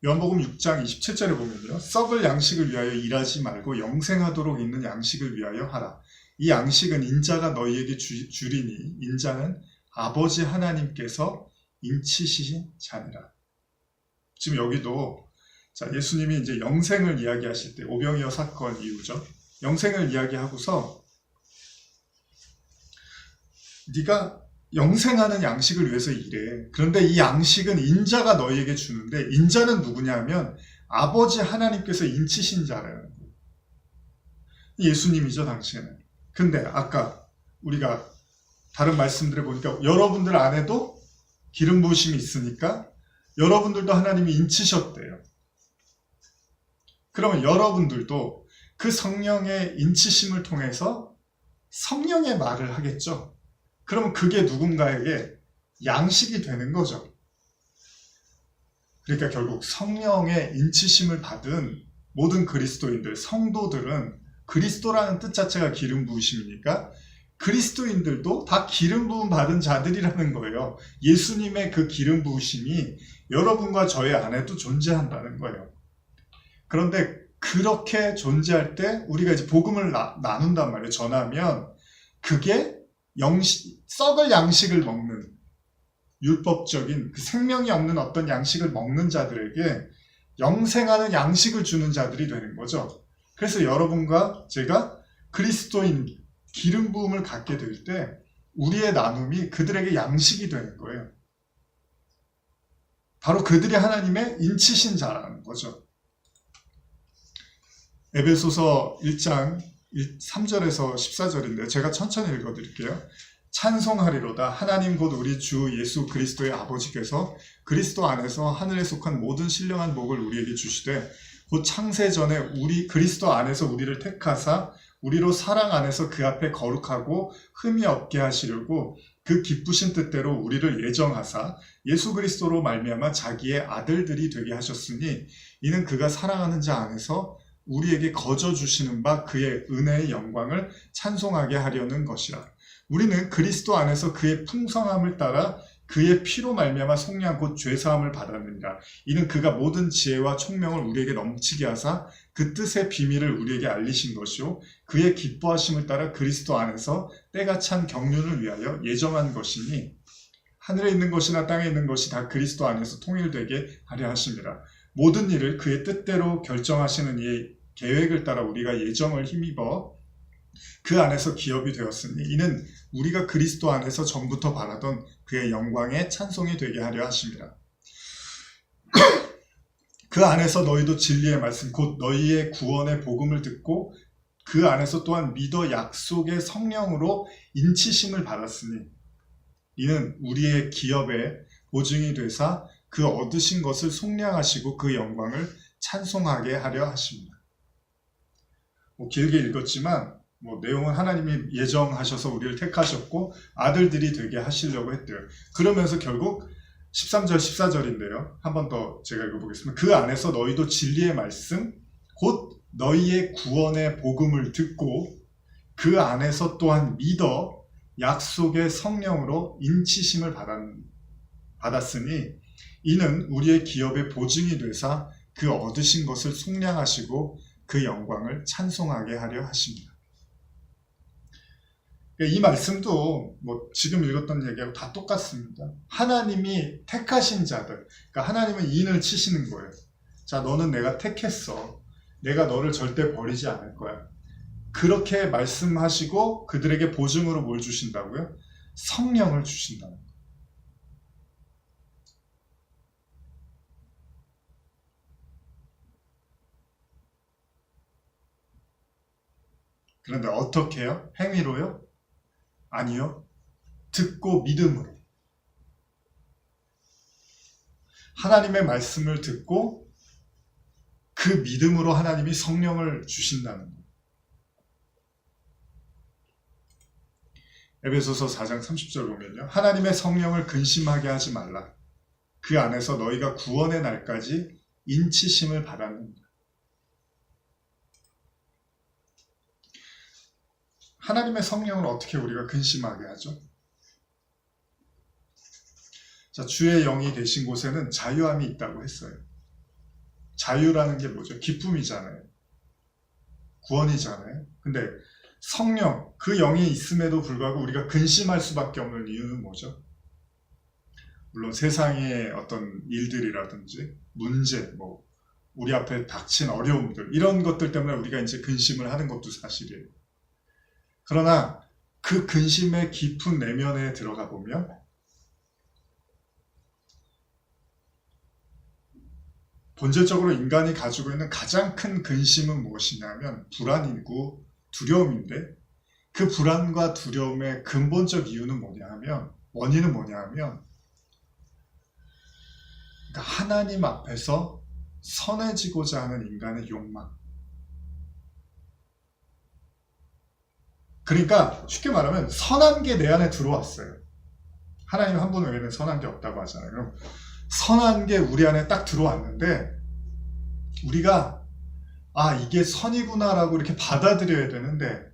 요한복음 6장 27절에 보면요. 썩을 양식을 위하여 일하지 말고 영생하도록 있는 양식을 위하여 하라. 이 양식은 인자가 너희에게 주리니 인자는 아버지 하나님께서 인치시신 자니라. 지금 여기도 예수님이 이제 영생을 이야기하실 때 오병이어 사건 이후죠. 영생을 이야기하고서 네가 영생하는 양식을 위해서 일해. 그런데 이 양식은 인자가 너희에게 주는데 인자는 누구냐면 아버지 하나님께서 인치신 자라는 거예요. 예수님이죠, 당시에는. 근데 아까 우리가 다른 말씀들을 보니까 여러분들 안에도 기름 부으심이 있으니까 여러분들도 하나님이 인치셨대요. 그러면 여러분들도 그 성령의 인치심을 통해서 성령의 말을 하겠죠. 그러면 그게 누군가에게 양식이 되는 거죠. 그러니까 결국 성령의 인치심을 받은 모든 그리스도인들, 성도들은 그리스도라는 뜻 자체가 기름 부으심이니까 그리스도인들도 다 기름 부음 받은 자들이라는 거예요. 예수님의 그 기름 부으심이 여러분과 저의 안에도 존재한다는 거예요. 그런데 그렇게 존재할 때 우리가 이제 복음을 나눈단 말이에요. 전하면 그게 썩을 양식을 먹는 율법적인 그 생명이 없는 어떤 양식을 먹는 자들에게 영생하는 양식을 주는 자들이 되는 거죠. 그래서 여러분과 제가 그리스도인 기름 부음을 갖게 될 때 우리의 나눔이 그들에게 양식이 되는 거예요. 바로 그들이 하나님의 인치신 자라는 거죠. 에베소서 1장 3절에서 14절인데 제가 천천히 읽어드릴게요. 찬송하리로다 하나님 곧 우리 주 예수 그리스도의 아버지께서 그리스도 안에서 하늘에 속한 모든 신령한 복을 우리에게 주시되 곧 창세 전에 우리 그리스도 안에서 우리를 택하사 우리로 사랑 안에서 그 앞에 거룩하고 흠이 없게 하시려고 그 기쁘신 뜻대로 우리를 예정하사 예수 그리스도로 말미암아 자기의 아들들이 되게 하셨으니 이는 그가 사랑하는 자 안에서 우리에게 거저 주시는 바 그의 은혜의 영광을 찬송하게 하려는 것이라. 우리는 그리스도 안에서 그의 풍성함을 따라 그의 피로 말미암아 속량 곧 죄사함을 받았느니라. 이는 그가 모든 지혜와 총명을 우리에게 넘치게 하사 그 뜻의 비밀을 우리에게 알리신 것이요 그의 기뻐하심을 따라 그리스도 안에서 때가 찬 경륜을 위하여 예정한 것이니 하늘에 있는 것이나 땅에 있는 것이 다 그리스도 안에서 통일되게 하려 하심이라. 모든 일을 그의 뜻대로 결정하시는 이의 계획을 따라 우리가 예정을 힘입어 그 안에서 기업이 되었으니 이는 우리가 그리스도 안에서 전부터 바라던 그의 영광의 찬송이 되게 하려 하심이라. 그 안에서 너희도 진리의 말씀 곧 너희의 구원의 복음을 듣고 그 안에서 또한 믿어 약속의 성령으로 인치심을 받았으니 이는 우리의 기업의 보증이 되사 그 얻으신 것을 속량하시고 그 영광을 찬송하게 하려 하십니다. 길게 읽었지만 내용은 하나님이 예정하셔서 우리를 택하셨고 아들들이 되게 하시려고 했대요. 그러면서 결국 13절 14절인데요. 한 번 더 제가 읽어보겠습니다. 그 안에서 너희도 진리의 말씀 곧 너희의 구원의 복음을 듣고 그 안에서 또한 믿어 약속의 성령으로 인치심을 받았으니 이는 우리의 기업의 보증이 되사 그 얻으신 것을 속량하시고 그 영광을 찬송하게 하려 하십니다. 이 말씀도 지금 읽었던 얘기하고 다 똑같습니다. 하나님이 택하신 자들, 그러니까 하나님은 인을 치시는 거예요. 자, 너는 내가 택했어. 내가 너를 절대 버리지 않을 거야. 그렇게 말씀하시고 그들에게 보증으로 뭘 주신다고요? 성령을 주신다는 거예요. 그런데 어떻게 해요? 행위로요? 아니요. 듣고 믿음으로. 하나님의 말씀을 듣고 그 믿음으로 하나님이 성령을 주신다는 거예요. 에베소서 4장 30절 보면요. 하나님의 성령을 근심하게 하지 말라. 그 안에서 너희가 구원의 날까지 인치심을 받았느니라. 하나님의 성령을 어떻게 우리가 근심하게 하죠? 자, 주의 영이 계신 곳에는 자유함이 있다고 했어요. 자유라는 게 뭐죠? 기쁨이잖아요. 구원이잖아요. 근데 성령, 그 영이 있음에도 불구하고 우리가 근심할 수밖에 없는 이유는 뭐죠? 물론 세상의 어떤 일들이라든지 문제, 우리 앞에 닥친 어려움들 이런 것들 때문에 우리가 이제 근심을 하는 것도 사실이에요. 그러나 그 근심의 깊은 내면에 들어가 보면 본질적으로 인간이 가지고 있는 가장 큰 근심은 무엇이냐면 불안이고 두려움인데 그 불안과 두려움의 근본적 이유는 뭐냐 하면, 원인은 뭐냐 하면, 그러니까 하나님 앞에서 선해지고자 하는 인간의 욕망. 그러니까 쉽게 말하면 선한 게 내 안에 들어왔어요. 하나님 한 분 외에는 선한 게 없다고 하잖아요. 그럼 선한 게 우리 안에 딱 들어왔는데 우리가 이게 선이구나라고 이렇게 받아들여야 되는데,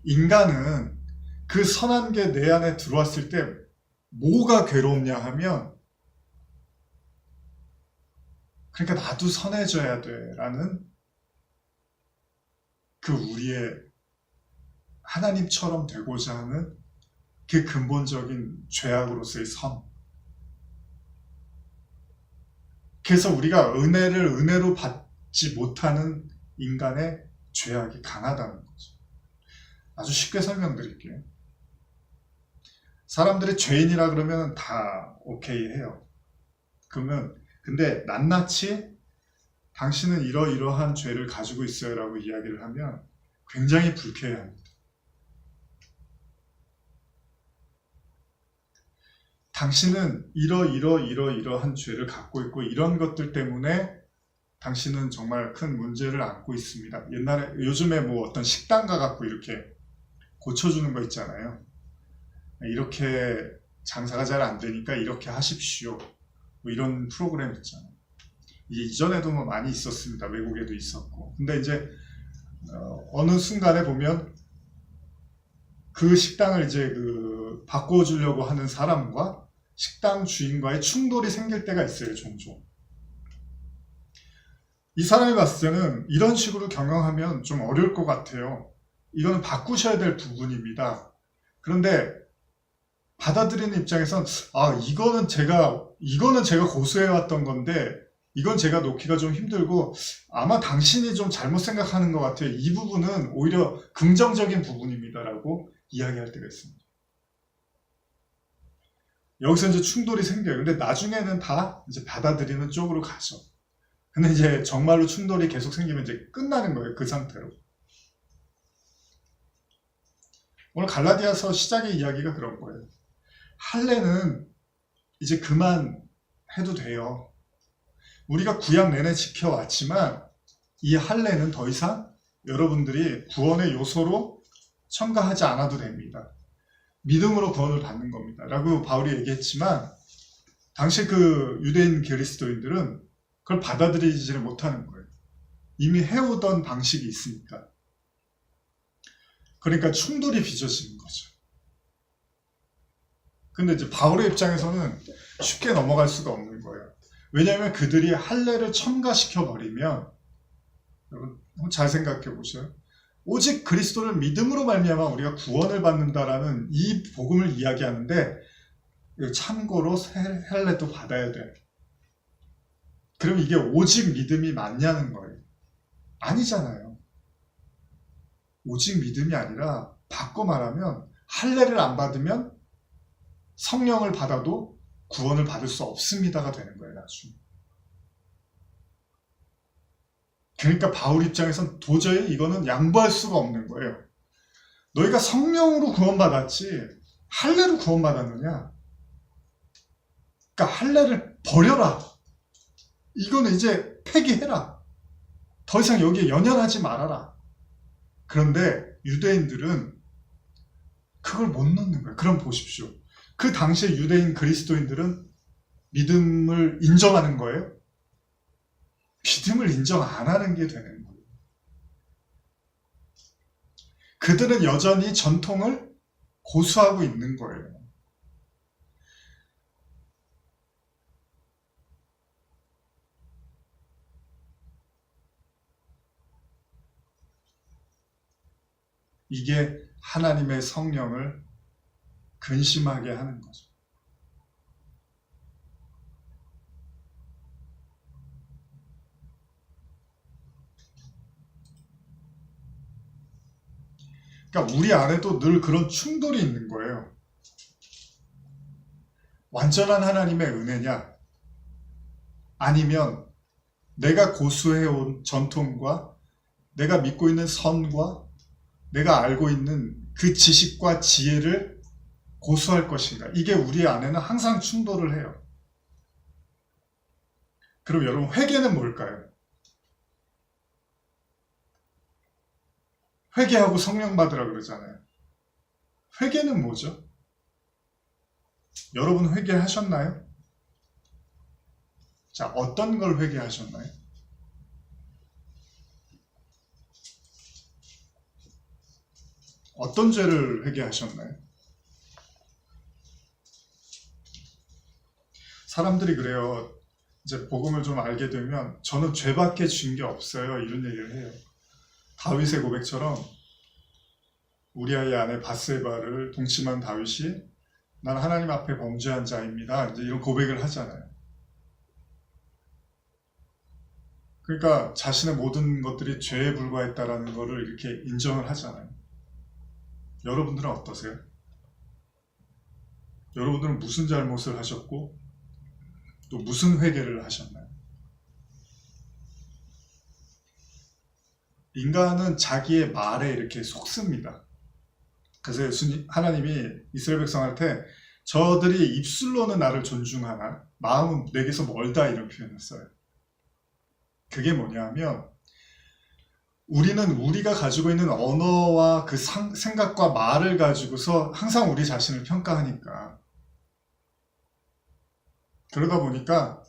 인간은 그 선한 게 내 안에 들어왔을 때 뭐가 괴롭냐 하면, 그러니까 나도 선해져야 돼라는 그 우리의 하나님처럼 되고자 하는 그 근본적인 죄악으로서의 선. 그래서 우리가 은혜를 은혜로 받지 못하는 인간의 죄악이 강하다는 거죠. 아주 쉽게 설명드릴게요. 사람들이 죄인이라 그러면 다 오케이 해요. 그러면 근데 낱낱이 당신은 이러이러한 죄를 가지고 있어요 라고 이야기를 하면 굉장히 불쾌해합니다. 당신은 이러이러한 죄를 갖고 있고 이런 것들 때문에 당신은 정말 큰 문제를 안고 있습니다. 요즘에 뭐 어떤 식당 가갖고 이렇게 고쳐주는 거 있잖아요. 이렇게 장사가 잘 안 되니까 이렇게 하십시오. 뭐 이런 프로그램 있잖아요. 이게 이전에도 뭐 많이 있었습니다. 외국에도 있었고. 근데 이제 어느 순간에 보면 그 식당을 이제 바꿔주려고 하는 사람과 식당 주인과의 충돌이 생길 때가 있어요, 종종. 이 사람이 봤을 때는 이런 식으로 경영하면 좀 어려울 것 같아요. 이거는 바꾸셔야 될 부분입니다. 그런데 받아들이는 입장에선 이거는 제가 고수해왔던 건데 이건 제가 놓기가 좀 힘들고 아마 당신이 좀 잘못 생각하는 것 같아요. 이 부분은 오히려 긍정적인 부분입니다라고 이야기할 때가 있습니다. 여기서 이제 충돌이 생겨요. 근데 나중에는 다 이제 받아들이는 쪽으로 가죠. 근데 이제 정말로 충돌이 계속 생기면 이제 끝나는 거예요. 그 상태로. 오늘 갈라디아서 시작의 이야기가 그런 거예요. 할례는 이제 그만 해도 돼요. 우리가 구약 내내 지켜왔지만 이 할례는 더 이상 여러분들이 구원의 요소로 첨가하지 않아도 됩니다. 믿음으로 구원을 받는 겁니다. 라고 바울이 얘기했지만 당시 그 유대인 그리스도인들은 그걸 받아들이지를 못하는 거예요. 이미 해오던 방식이 있으니까. 그러니까 충돌이 빚어지는 거죠. 근데 이제 바울의 입장에서는 쉽게 넘어갈 수가 없는 거예요. 왜냐하면 그들이 할례를 첨가시켜 버리면, 여러분 잘 생각해 보세요. 오직 그리스도를 믿음으로 말미암아 우리가 구원을 받는다라는 이 복음을 이야기하는데 참고로 할례도 받아야 돼. 그럼 이게 오직 믿음이 맞냐는 거예요. 아니잖아요. 오직 믿음이 아니라 바꿔 말하면 할례를 안 받으면 성령을 받아도 구원을 받을 수 없습니다가 되는 거예요, 나중에. 그러니까 바울 입장에선 도저히 이거는 양보할 수가 없는 거예요. 너희가 성령으로 구원받았지 할례로 구원받았느냐? 그러니까 할례를 버려라. 이거는 이제 폐기해라. 더 이상 여기에 연연하지 말아라. 그런데 유대인들은 그걸 못 넣는 거예요. 그럼 보십시오. 그 당시에 유대인 그리스도인들은 믿음을 인정하는 거예요? 믿음을 인정 안 하는 게 되는 거예요. 그들은 여전히 전통을 고수하고 있는 거예요. 이게 하나님의 성령을 근심하게 하는 거죠. 그러니까 우리 안에도 늘 그런 충돌이 있는 거예요. 완전한 하나님의 은혜냐? 아니면 내가 고수해온 전통과 내가 믿고 있는 선과 내가 알고 있는 그 지식과 지혜를 고수할 것인가? 이게 우리 안에는 항상 충돌을 해요. 그럼 여러분, 회개는 뭘까요? 회개하고 성령 받으라 그러잖아요. 회개는 뭐죠? 여러분 회개하셨나요? 자, 어떤 걸 회개하셨나요? 어떤 죄를 회개하셨나요? 사람들이 그래요. 이제 복음을 좀 알게 되면 저는 죄밖에 진 게 없어요. 이런 얘기를 해요. 다윗의 고백처럼 우리아의 아내 바세바를 동침한 다윗이 난 하나님 앞에 범죄한 자입니다. 이제 이런 고백을 하잖아요. 그러니까 자신의 모든 것들이 죄에 불과했다라는 것을 이렇게 인정을 하잖아요. 여러분들은 어떠세요? 여러분들은 무슨 잘못을 하셨고 또 무슨 회개를 하셨나요? 인간은 자기의 말에 이렇게 속습니다. 그래서 하나님이 이스라엘 백성한테 저들이 입술로는 나를 존중하나 마음은 내게서 멀다 이런 표현을 써요. 그게 뭐냐면 우리는 우리가 가지고 있는 언어와 그 생각과 말을 가지고서 항상 우리 자신을 평가하니까 그러다 보니까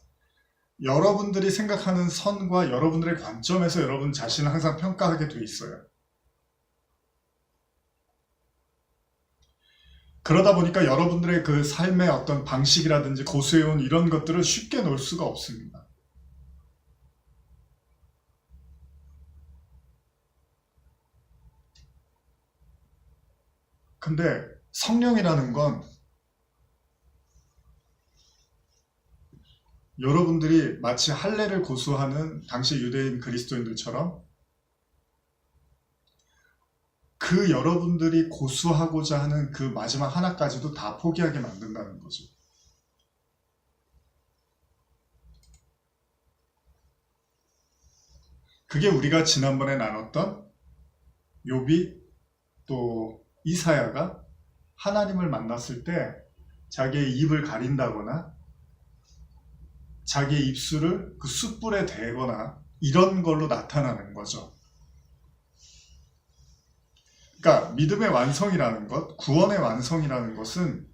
여러분들이 생각하는 선과 여러분들의 관점에서 여러분 자신을 항상 평가하게 돼 있어요. 그러다 보니까 여러분들의 그 삶의 어떤 방식이라든지 고수해온 이런 것들을 쉽게 놓을 수가 없습니다. 근데 성령이라는 건 여러분들이 마치 할례를 고수하는 당시 유대인 그리스도인들처럼 그 여러분들이 고수하고자 하는 그 마지막 하나까지도 다 포기하게 만든다는 거죠. 그게 우리가 지난번에 나눴던 욥이 또 이사야가 하나님을 만났을 때 자기의 입을 가린다거나 자기의 입술을 그 숯불에 대거나 이런 걸로 나타나는 거죠. 그러니까 믿음의 완성이라는 것, 구원의 완성이라는 것은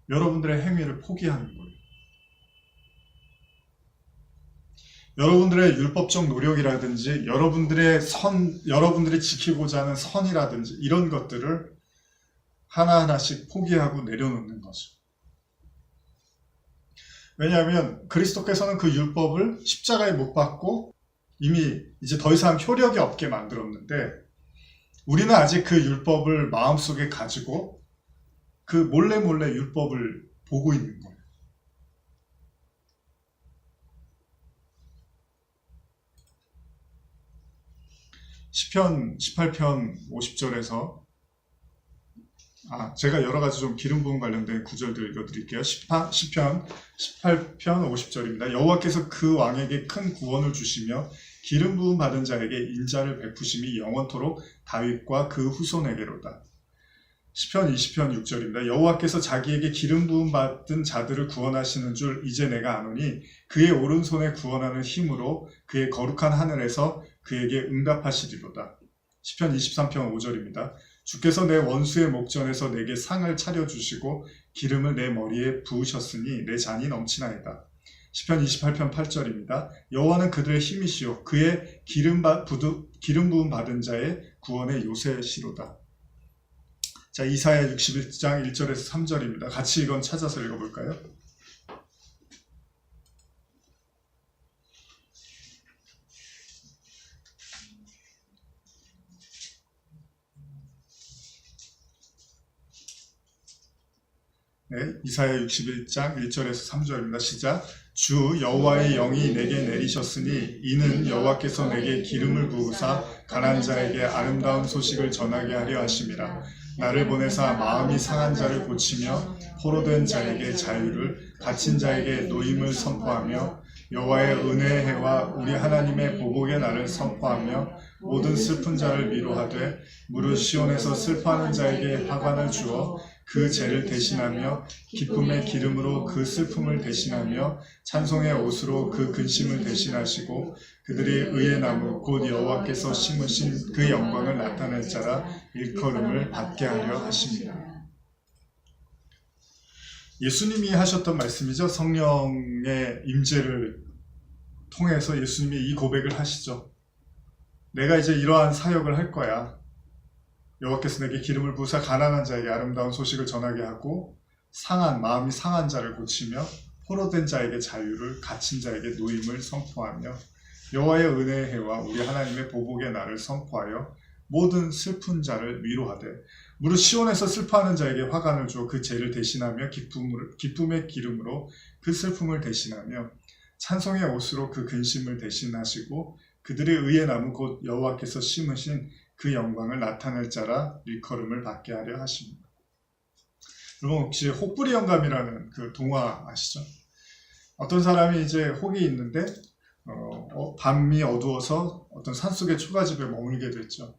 여러분들의 행위를 포기하는 거예요. 여러분들의 율법적 노력이라든지 여러분들이 지키고자 하는 선이라든지 이런 것들을 하나하나씩 포기하고 내려놓는 거죠. 왜냐하면 그리스도께서는 그 율법을 십자가에 못 박고 이미 이제 더 이상 효력이 없게 만들었는데 우리는 아직 그 율법을 마음속에 가지고 그 몰래 율법을 보고 있는 거예요. 시편 18편 50절에서 제가 여러 가지 좀 기름 부음 관련된 구절들 읽어드릴게요. 시편 18편 50절입니다. 여호와께서 그 왕에게 큰 구원을 주시며 기름 부음 받은 자에게 인자를 베푸심이 영원토록 다윗과 그 후손에게로다. 시편 20편 6절입니다. 여호와께서 자기에게 기름 부음 받은 자들을 구원하시는 줄 이제 내가 아노니 그의 오른손에 구원하는 힘으로 그의 거룩한 하늘에서 그에게 응답하시리로다. 시편 23편 5절입니다. 주께서 내 원수의 목전에서 내게 상을 차려주시고 기름을 내 머리에 부으셨으니 내 잔이 넘치나이다. 시편 28편 8절입니다. 여호와는 그들의 힘이시요 그의 기름 부음 받은 자의 구원의 요새시로다. 자, 이사야 61장 1절에서 3절입니다. 같이 이건 찾아서 읽어볼까요? 네, 이사야 61장 1절에서 3절입니다. 시작. 주 여호와의 영이 내게 내리셨으니 이는 여호와께서 내게 기름을 부으사 가난한 자에게 아름다운 소식을 전하게 하려 하심이라. 나를 보내사 마음이 상한 자를 고치며 포로된 자에게 자유를, 갇힌 자에게 노임을 선포하며 여호와의 은혜의 해와 우리 하나님의 보복의 날을 선포하며 모든 슬픈 자를 위로하되 무릇 시온에서 슬퍼하는 자에게 화관을 주어 그 죄를 대신하며 기쁨의 기름으로 그 슬픔을 대신하며 찬송의 옷으로 그 근심을 대신하시고 그들이 의의 나무 곧 여호와께서 심으신 그 영광을 나타낼 자라 일컬음을 받게 하려 하십니다. 예수님이 하셨던 말씀이죠. 성령의 임재를 통해서 예수님이 이 고백을 하시죠. 내가 이제 이러한 사역을 할 거야. 여호와께서 내게 기름을 부으사 가난한 자에게 아름다운 소식을 전하게 하고 마음이 상한 자를 고치며 포로된 자에게 자유를 갇힌 자에게 노임을 선포하며 여호와의 은혜의 해와 우리 하나님의 보복의 날을 선포하여 모든 슬픈 자를 위로하되 무릇 시온에서 슬퍼하는 자에게 화관을 주어 그 죄를 대신하며 기쁨의 기름으로 그 슬픔을 대신하며 찬송의 옷으로 그 근심을 대신하시고 그들의 의의 나무 곧 여호와께서 심으신 그 영광을 나타낼 자라 일컬음을 받게 하려 하십니다. 여러분 혹시 혹부리 영감이라는 그 동화 아시죠? 어떤 사람이 이제 혹이 있는데 밤이 어두워서 어떤 산속의 초가집에 머물게 됐죠.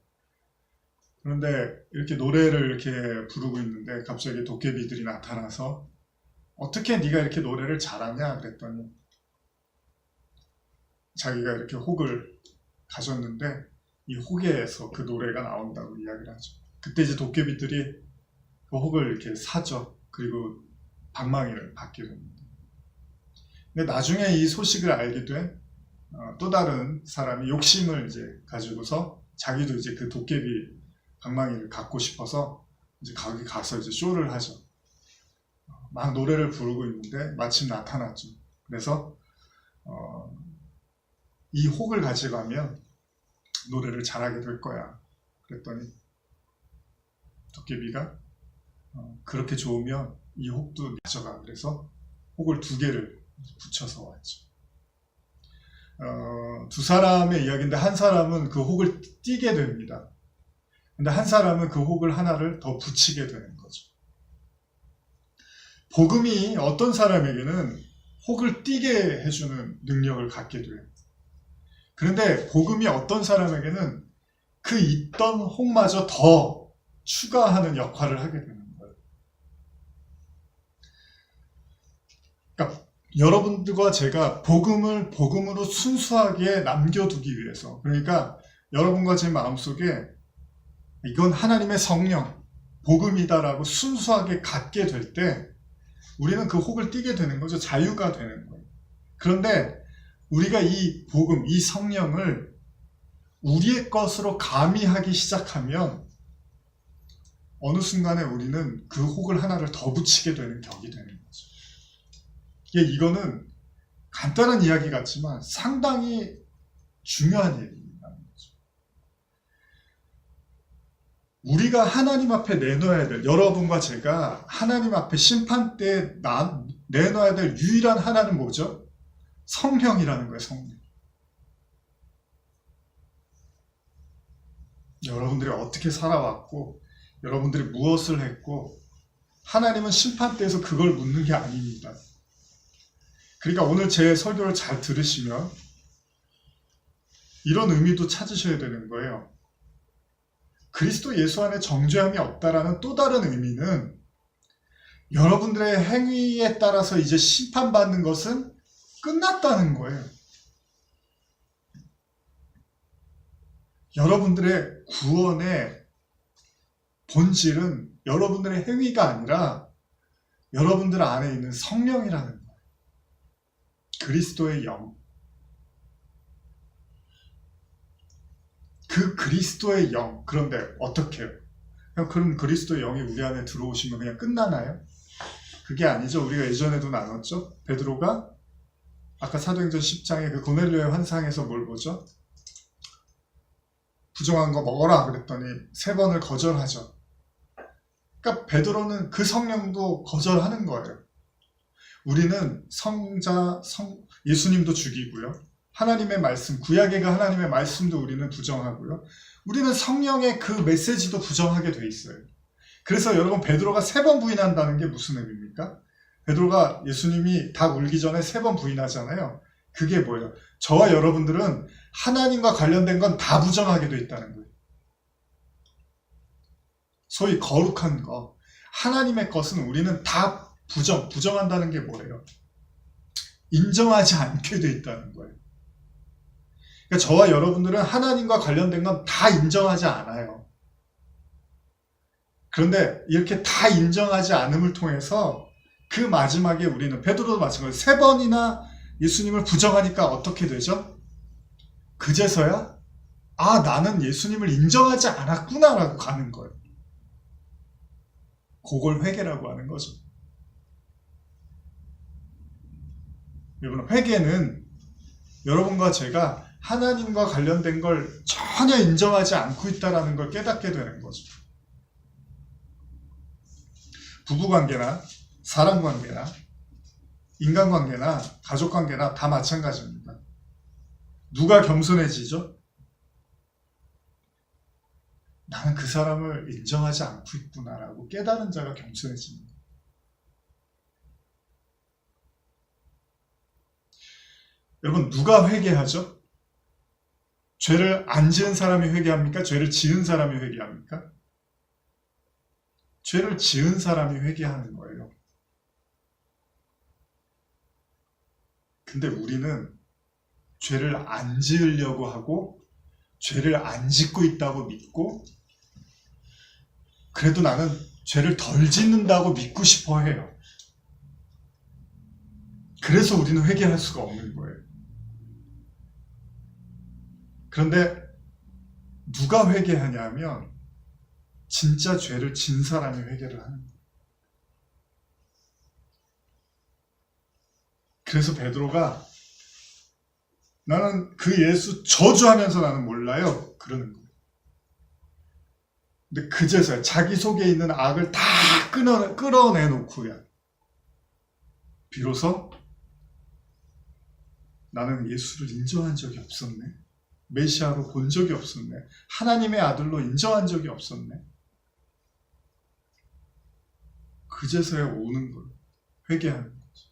그런데 이렇게 노래를 이렇게 부르고 있는데 갑자기 도깨비들이 나타나서 어떻게 네가 이렇게 노래를 잘하냐 그랬더니 자기가 이렇게 혹을 가졌는데 이 혹에서 그 노래가 나온다고 이야기를 하죠. 그때 이제 도깨비들이 그 혹을 이렇게 사죠. 그리고 방망이를 받게 됩니다. 근데 나중에 이 소식을 알게 된 또 다른 사람이 욕심을 이제 가지고서 자기도 이제 그 도깨비 방망이를 갖고 싶어서 이제 거기 가서 이제 쇼를 하죠. 막 노래를 부르고 있는데 마침 나타났죠. 그래서 이 혹을 가져가면 노래를 잘하게 될 거야. 그랬더니 도깨비가 그렇게 좋으면 이 혹도 가져가. 그래서 혹을 2개를 붙여서 왔죠. 두 사람의 이야기인데 한 사람은 그 혹을 띄게 됩니다. 근데 한 사람은 그 혹을 하나를 더 붙이게 되는 거죠. 복음이 어떤 사람에게는 혹을 띄게 해주는 능력을 갖게 돼요. 그런데 복음이 어떤 사람에게는 그 있던 혹마저 더 추가하는 역할을 하게 되는 거예요. 그러니까 여러분들과 제가 복음을 복음으로 순수하게 남겨두기 위해서, 그러니까 여러분과 제 마음속에 이건 하나님의 성령, 복음이다라고 순수하게 갖게 될 때 우리는 그 혹을 띄게 되는 거죠. 자유가 되는 거예요. 그런데 우리가 이 복음, 이 성령을 우리의 것으로 가미하기 시작하면 어느 순간에 우리는 그 혹을 하나를 더 붙이게 되는 격이 되는 거죠. 이거는 간단한 이야기 같지만 상당히 중요한 얘기라는 거죠. 우리가 하나님 앞에 내놓아야 될, 여러분과 제가 하나님 앞에 심판 때 내놓아야 될 유일한 하나는 뭐죠? 성령이라는 거예요, 성령. 여러분들이 어떻게 살아왔고, 여러분들이 무엇을 했고, 하나님은 심판대에서 그걸 묻는 게 아닙니다. 그러니까 오늘 제 설교를 잘 들으시면 이런 의미도 찾으셔야 되는 거예요. 그리스도 예수 안에 정죄함이 없다라는 또 다른 의미는 여러분들의 행위에 따라서 이제 심판받는 것은 끝났다는 거예요. 여러분들의 구원의 본질은 여러분들의 행위가 아니라 여러분들 안에 있는 성령이라는 거예요. 그리스도의 영. 그 그리스도의 영. 그런데 어떻게 해요? 그럼 그리스도의 영이 우리 안에 들어오시면 그냥 끝나나요? 그게 아니죠. 우리가 예전에도 나눴죠. 베드로가 아까 사도행전 10장의 그 고넬료의 환상에서 뭘 보죠? 부정한 거 먹어라 그랬더니 3번을 거절하죠. 그러니까 베드로는 그 성령도 거절하는 거예요. 우리는 예수님도 죽이고요. 하나님의 말씀, 구약에가 하나님의 말씀도 우리는 부정하고요. 우리는 성령의 그 메시지도 부정하게 돼 있어요. 그래서 여러분 베드로가 3번 부인한다는 게 무슨 의미입니까? 베드로가 예수님이 닭 울기 전에 3번 부인하잖아요. 그게 뭐예요? 저와 여러분들은 하나님과 관련된 건 다 부정하게 돼 있다는 거예요. 소위 거룩한 거, 하나님의 것은 우리는 다 부정한다는 게 뭐예요? 인정하지 않게 돼 있다는 거예요. 그러니까 저와 여러분들은 하나님과 관련된 건 다 인정하지 않아요. 그런데 이렇게 다 인정하지 않음을 통해서 그 마지막에 우리는 베드로도 마찬가지로 3번이나 예수님을 부정하니까 어떻게 되죠? 그제서야 나는 예수님을 인정하지 않았구나라고 가는 거예요. 그걸 회개라고 하는 거죠. 여러분, 회개는 여러분과 제가 하나님과 관련된 걸 전혀 인정하지 않고 있다는 걸 깨닫게 되는 거죠. 부부관계나 사람관계나 인간관계나 가족관계나 다 마찬가지입니다. 누가 겸손해지죠? 나는 그 사람을 인정하지 않고 있구나라고 깨달은 자가 겸손해집니다. 여러분, 누가 회개하죠? 죄를 안 지은 사람이 회개합니까? 죄를 지은 사람이 회개합니까? 죄를 지은 사람이 회개하는 거예요. 근데 우리는 죄를 안 지으려고 하고 죄를 안 짓고 있다고 믿고 그래도 나는 죄를 덜 짓는다고 믿고 싶어 해요. 그래서 우리는 회개할 수가 없는 거예요. 그런데 누가 회개하냐면 진짜 죄를 진 사람이 회개를 하는 거예요. 그래서 베드로가 나는 그 예수 저주하면서 나는 몰라요. 그러는 거예요. 근데 그제서야 자기 속에 있는 악을 다 끌어내놓고야 비로소 나는 예수를 인정한 적이 없었네. 메시아로 본 적이 없었네. 하나님의 아들로 인정한 적이 없었네. 그제서야 오는 거예요. 회개하는 거죠.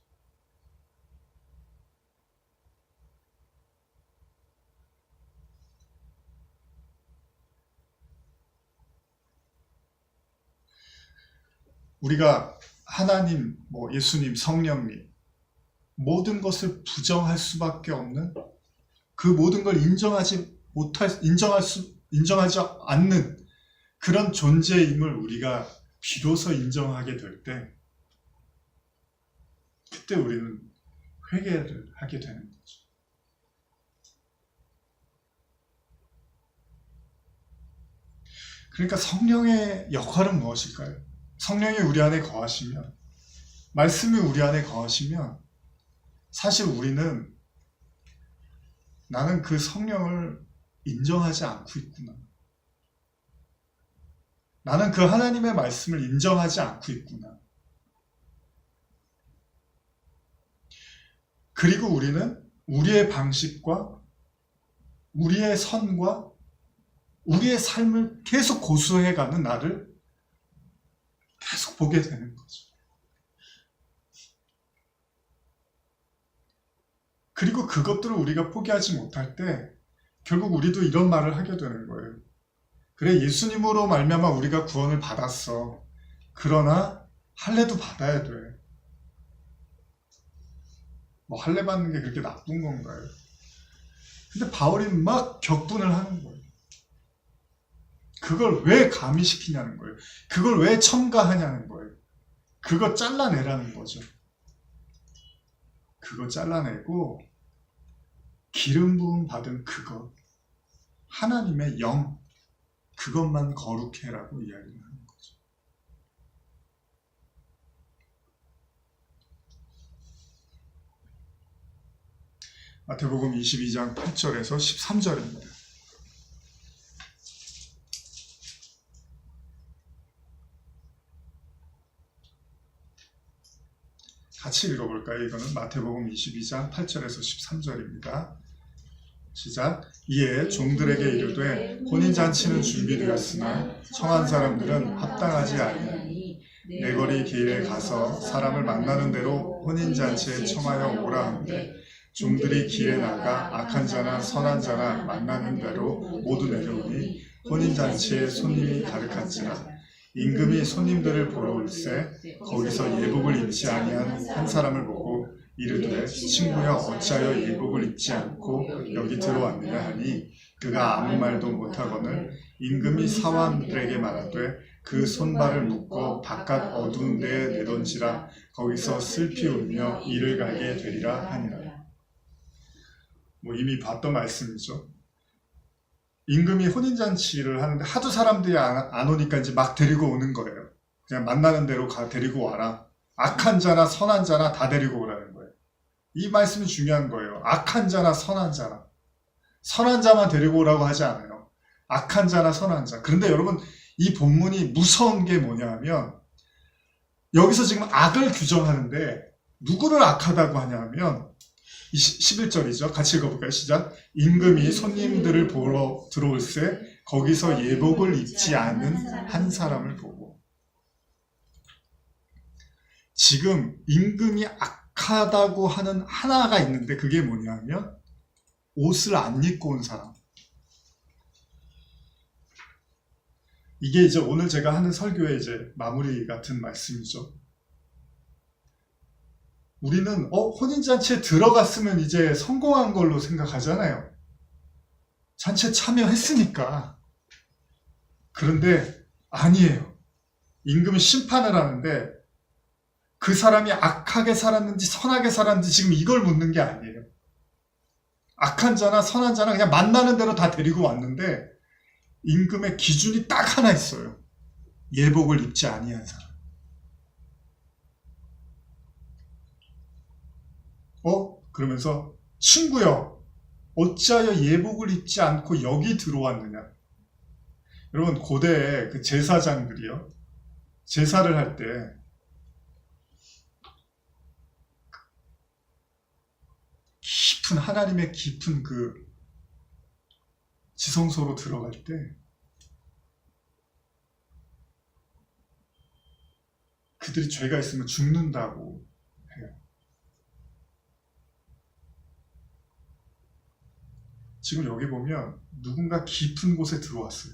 우리가 하나님, 예수님, 성령님 모든 것을 부정할 수밖에 없는 그 모든 걸 인정하지 않는 그런 존재임을 우리가 비로소 인정하게 될 때 그때 우리는 회개를 하게 되는 거죠. 그러니까 성령의 역할은 무엇일까요? 성령이 우리 안에 거하시면, 말씀이 우리 안에 거하시면 사실 우리는 나는 그 성령을 인정하지 않고 있구나. 나는 그 하나님의 말씀을 인정하지 않고 있구나. 그리고 우리는 우리의 방식과 우리의 선과 우리의 삶을 계속 고수해가는 나를 계속 보게 되는 거죠. 그리고 그것들을 우리가 포기하지 못할 때 결국 우리도 이런 말을 하게 되는 거예요. 그래, 예수님으로 말미암아 우리가 구원을 받았어. 그러나 할례도 받아야 돼. 할례 받는 게 그렇게 나쁜 건가요? 근데 바울이 막 격분을 하는 거예요. 그걸 왜 가미시키냐는 거예요. 그걸 왜 첨가하냐는 거예요. 그거 잘라내라는 거죠. 그거 잘라내고 기름 부음 받은 그것, 하나님의 영, 그것만 거룩해라고 이야기를 하는 거죠. 마태복음 22장 8절에서 13절입니다. 같이 읽어볼까요? 이거는 마태복음 22장 8절에서 13절입니다. 시작. 이에 종들에게 이르되 혼인잔치는 준비되었으나 청한 사람들은 합당하지 아니하니 내거리 길에 가서 사람을 만나는 대로 혼인잔치에 청하여 오라 하는데 종들이 길에 나가 악한 자나 선한 자나 만나는 대로 모두 내려오니 혼인잔치에 손님이 가득한지라. 임금이 손님들을 보러 올세 거기서 예복을 입지 아니한 한 사람을 보고 이르되 친구여 어찌하여 예복을 입지 않고 여기 들어왔느냐 하니 그가 아무 말도 못하거늘 임금이 사원들에게 말하되 그 손발을 묶어 바깥 어두운 데에 내던지라. 거기서 슬피 울며 이를 가게 되리라 하니라. 이미 봤던 말씀이죠. 임금이 혼인잔치를 하는데 하도 사람들이 안 오니까 이제 막 데리고 오는 거예요. 그냥 만나는 대로 데리고 와라. 악한 자나 선한 자나 다 데리고 오라는 거예요. 이 말씀이 중요한 거예요. 악한 자나 선한 자나. 선한 자만 데리고 오라고 하지 않아요. 악한 자나 선한 자. 그런데 여러분, 이 본문이 무서운 게 뭐냐면 여기서 지금 악을 규정하는데 누구를 악하다고 하냐면 11절이죠. 같이 읽어볼까요? 시작. 임금이 손님들을 보러 들어올세 거기서 예복을 입지 않은 한 사람을 보고. 지금 임금이 악하다고 하는 하나가 있는데 그게 뭐냐면 옷을 안 입고 온 사람. 이게 이제 오늘 제가 하는 설교의 이제 마무리 같은 말씀이죠. 우리는 혼인잔치에 들어갔으면 이제 성공한 걸로 생각하잖아요. 잔치에 참여했으니까. 그런데 아니에요. 임금은 심판을 하는데 그 사람이 악하게 살았는지 선하게 살았는지 지금 이걸 묻는 게 아니에요. 악한 자나 선한 자나 그냥 만나는 대로 다 데리고 왔는데 임금의 기준이 딱 하나 있어요. 예복을 입지 아니한 사람. 그러면서 친구여 어찌하여 예복을 입지 않고 여기 들어왔느냐. 여러분 고대에 그 제사장들이요. 제사를 할 때 깊은 하나님의 깊은 그 지성소로 들어갈 때 그들이 죄가 있으면 죽는다고 해요. 지금 여기 보면 누군가 깊은 곳에 들어왔어요.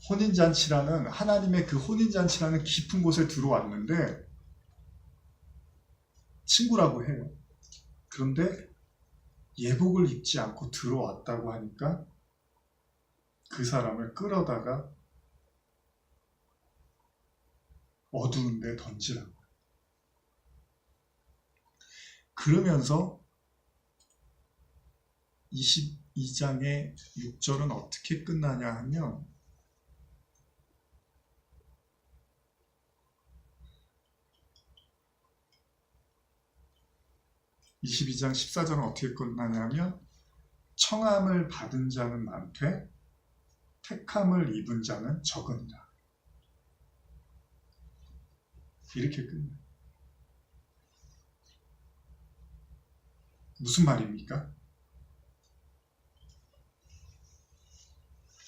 혼인잔치라는 하나님의 그 혼인잔치라는 깊은 곳에 들어왔는데 친구라고 해요. 그런데 예복을 입지 않고 들어왔다고 하니까 그 사람을 끌어다가 어두운 데 던지라고. 그러면서 22장의 6절은 어떻게 끝나냐 하면 22장 14절은 어떻게 끝나냐면 청함을 받은 자는 많되 택함을 입은 자는 적으니라. 이렇게 끝나요. 무슨 말입니까?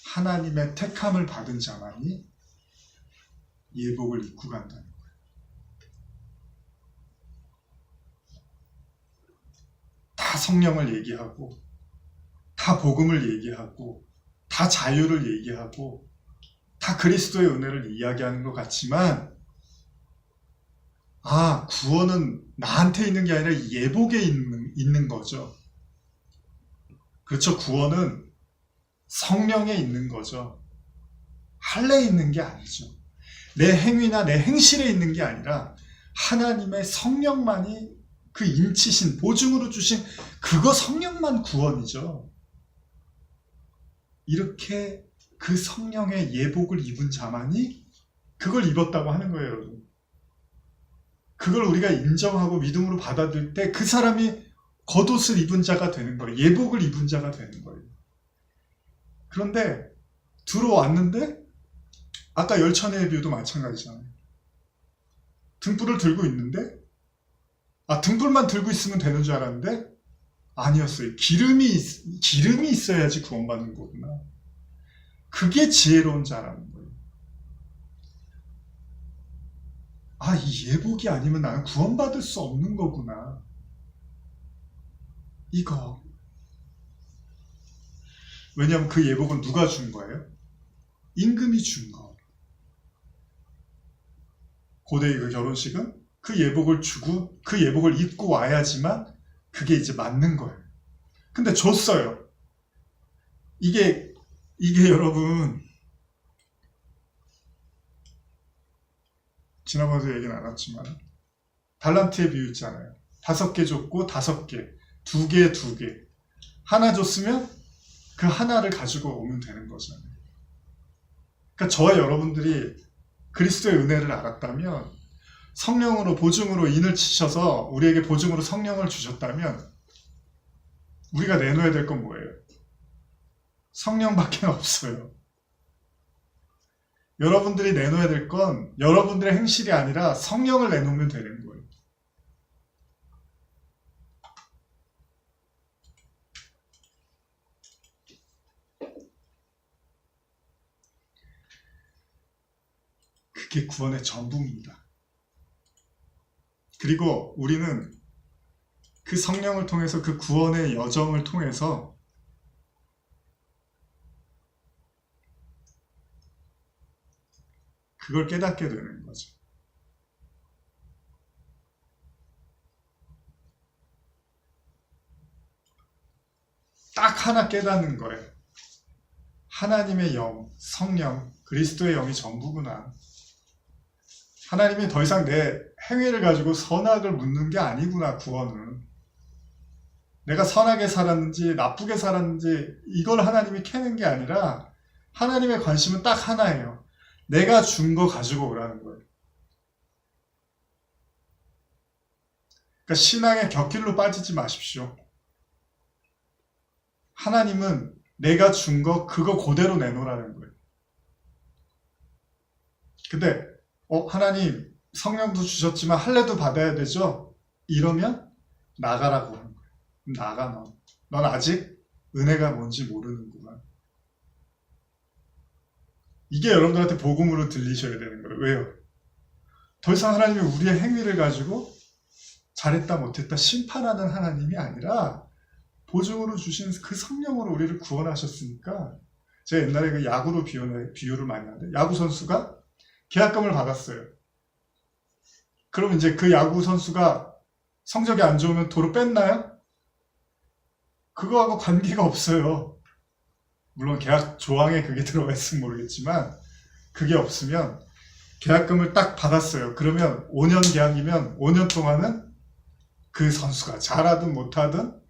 하나님의 택함을 받은 자만이 예복을 입고 간다는 거예요. 다 성령을 얘기하고 다 복음을 얘기하고 다 자유를 얘기하고 다 그리스도의 은혜를 이야기하는 것 같지만 구원은 나한테 있는 게 아니라 예복에 있는 거죠. 그렇죠. 구원은 성령에 있는 거죠. 할례에 있는 게 아니죠. 내 행위나 내 행실에 있는 게 아니라 하나님의 성령만이 그 인치신 보증으로 주신 그거 성령만 구원이죠. 이렇게 그 성령의 예복을 입은 자만이 그걸 입었다고 하는 거예요, 여러분. 그걸 우리가 인정하고 믿음으로 받아들일 때 그 사람이 겉옷을 입은 자가 되는 거예요. 예복을 입은 자가 되는 거예요. 그런데 들어왔는데 아까 열천의 비유도 마찬가지잖아요. 등불을 들고 있는데 등불만 들고 있으면 되는 줄 알았는데 아니었어요. 기름이 있어야지 구원받는 거구나. 그게 지혜로운 자라는 거예요. 이 예복이 아니면 나는 구원받을 수 없는 거구나. 이거. 왜냐하면 그 예복은 누가 준 거예요? 임금이 준 거. 고대의 그 결혼식은 그 예복을 주고 그 예복을 입고 와야지만 그게 이제 맞는 거예요. 근데 줬어요. 이게 여러분, 지난번에도 얘기는 안 했지만 달란트의 비유 있잖아요. 5개 줬고 5개, 2개, 2개. 하나 줬으면 그 하나를 가지고 오면 되는 거잖아요. 그러니까 저와 여러분들이 그리스도의 은혜를 알았다면, 성령으로 보증으로 인을 치셔서 우리에게 보증으로 성령을 주셨다면 우리가 내놓아야 될 건 뭐예요? 성령밖에 없어요. 여러분들이 내놓아야 될 건 여러분들의 행실이 아니라 성령을 내놓으면 되는 거예요. 그게 구원의 전부입니다. 그리고 우리는 그 성령을 통해서, 그 구원의 여정을 통해서 그걸 깨닫게 되는 거죠. 딱 하나 깨닫는 거예요. 하나님의 영, 성령, 그리스도의 영이 전부구나. 하나님이 더 이상 내 행위를 가지고 선악을 묻는 게 아니구나, 구원은. 내가 선하게 살았는지 나쁘게 살았는지 이걸 하나님이 캐는 게 아니라 하나님의 관심은 딱 하나예요. 내가 준 거 가지고 오라는 거예요. 그러니까 신앙의 곁길로 빠지지 마십시오. 하나님은 내가 준 거 그거 그대로 내놓으라는 거예요. 근데 하나님 성령도 주셨지만 할례도 받아야 되죠? 이러면 나가라고 하는 거예요. 나가 너. 넌 아직 은혜가 뭔지 모르는구나. 이게 여러분들한테 복음으로 들리셔야 되는 거예요. 왜요? 더 이상 하나님이 우리의 행위를 가지고 잘했다 못했다 심판하는 하나님이 아니라 보증으로 주신 그 성령으로 우리를 구원하셨으니까. 제가 옛날에 그 야구로 비유를 많이 하는데, 야구 선수가 계약금을 받았어요. 그럼 이제 그 야구 선수가 성적이 안 좋으면 도로 뺐나요? 그거하고 관계가 없어요. 물론 계약 조항에 그게 들어가 있으면 모르겠지만, 그게 없으면 계약금을 딱 받았어요. 그러면 5년 계약이면 5년 동안은 그 선수가 잘하든 못하든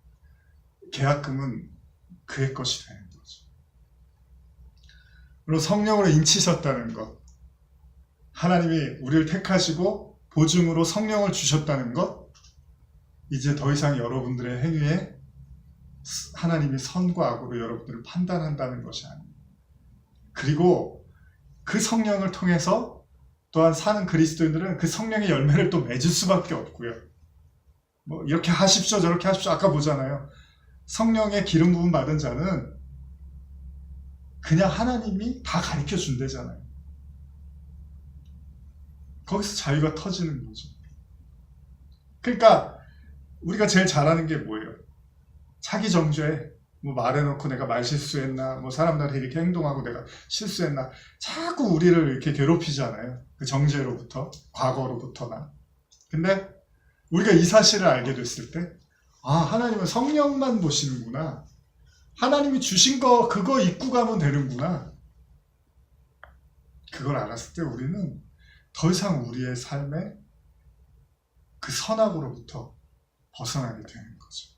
계약금은 그의 것이 되는 거죠. 물론 성령으로 인치셨다는 것, 하나님이 우리를 택하시고 보증으로 성령을 주셨다는 것, 이제 더 이상 여러분들의 행위에 하나님이 선과 악으로 여러분들을 판단한다는 것이 아닙니다. 그리고 그 성령을 통해서 또한 사는 그리스도인들은 그 성령의 열매를 또 맺을 수밖에 없고요. 뭐 이렇게 하십시오 저렇게 하십시오 아까 보잖아요. 성령의 기름 부음 받은 자는 그냥 하나님이 다 가르쳐 준대잖아요. 거기서 자유가 터지는 거죠. 그러니까 우리가 제일 잘하는 게 뭐예요? 자기 정죄, 뭐 말해놓고 내가 말 실수했나, 뭐 사람들한테 이렇게 행동하고 내가 실수했나, 자꾸 우리를 이렇게 괴롭히잖아요. 그 정죄로부터, 과거로부터나. 근데 우리가 이 사실을 알게 됐을 때, 하나님은 성령만 보시는구나. 하나님이 주신 거 그거 입고 가면 되는구나. 그걸 알았을 때 우리는 더 이상 우리의 삶에 그 선악으로부터 벗어나게 되는 거죠.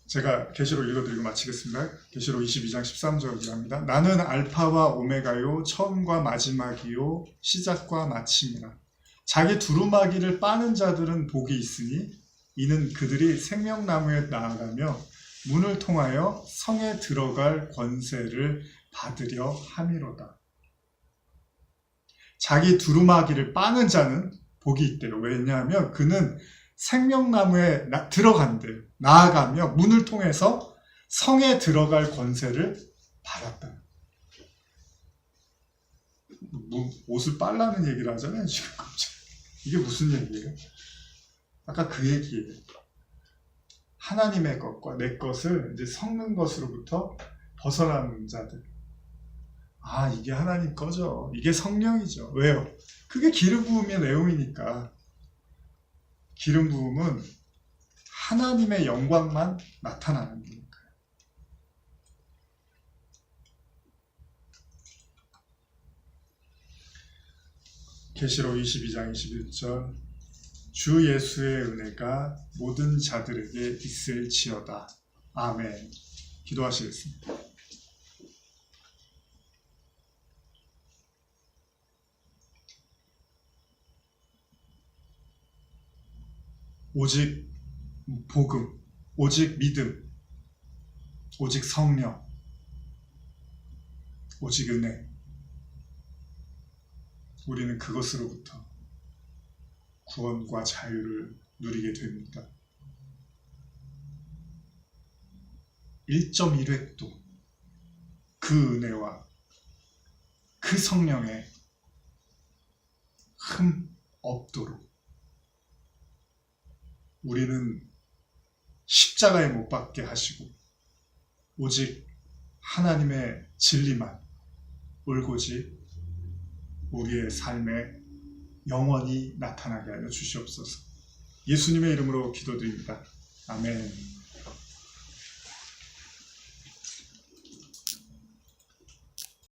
제가 계시록 읽어드리고 마치겠습니다. 계시록 22장 13절을 합니다. 나는 알파와 오메가요 처음과 마지막이요 시작과 마침이라. 자기 두루마기를 빠는 자들은 복이 있으니 이는 그들이 생명나무에 나아가며 문을 통하여 성에 들어갈 권세를 받으려 함이로다. 자기 두루마기를 빠는 자는 복이 있대요. 왜냐하면 그는 생명나무에 들어간대요. 나아가며 문을 통해서 성에 들어갈 권세를 받았다. 옷을 빨라는 얘기를 하잖아요, 지금 갑자기. 이게 무슨 얘기예요? 아까 그 얘기예요. 하나님의 것과 내 것을 이제 섞는 것으로부터 벗어나는 자들. 아, 이게 하나님 거죠. 이게 성령이죠. 왜요? 그게 기름 부음의 내용이니까. 기름 부음은 하나님의 영광만 나타나는 거니까요. 계시록 22장 21절 주 예수의 은혜가 모든 자들에게 있을지어다. 아멘. 기도하시겠습니다. 오직 복음, 오직 믿음, 오직 성령, 오직 은혜. 우리는 그것으로부터 구원과 자유를 누리게 됩니다. 1.1획도 그 은혜와 그 성령에 흠 없도록 우리는 십자가에 못 박게 하시고 오직 하나님의 진리만 올곧이 우리의 삶에 영원히 나타나게 하여 주시옵소서. 예수님의 이름으로 기도드립니다. 아멘.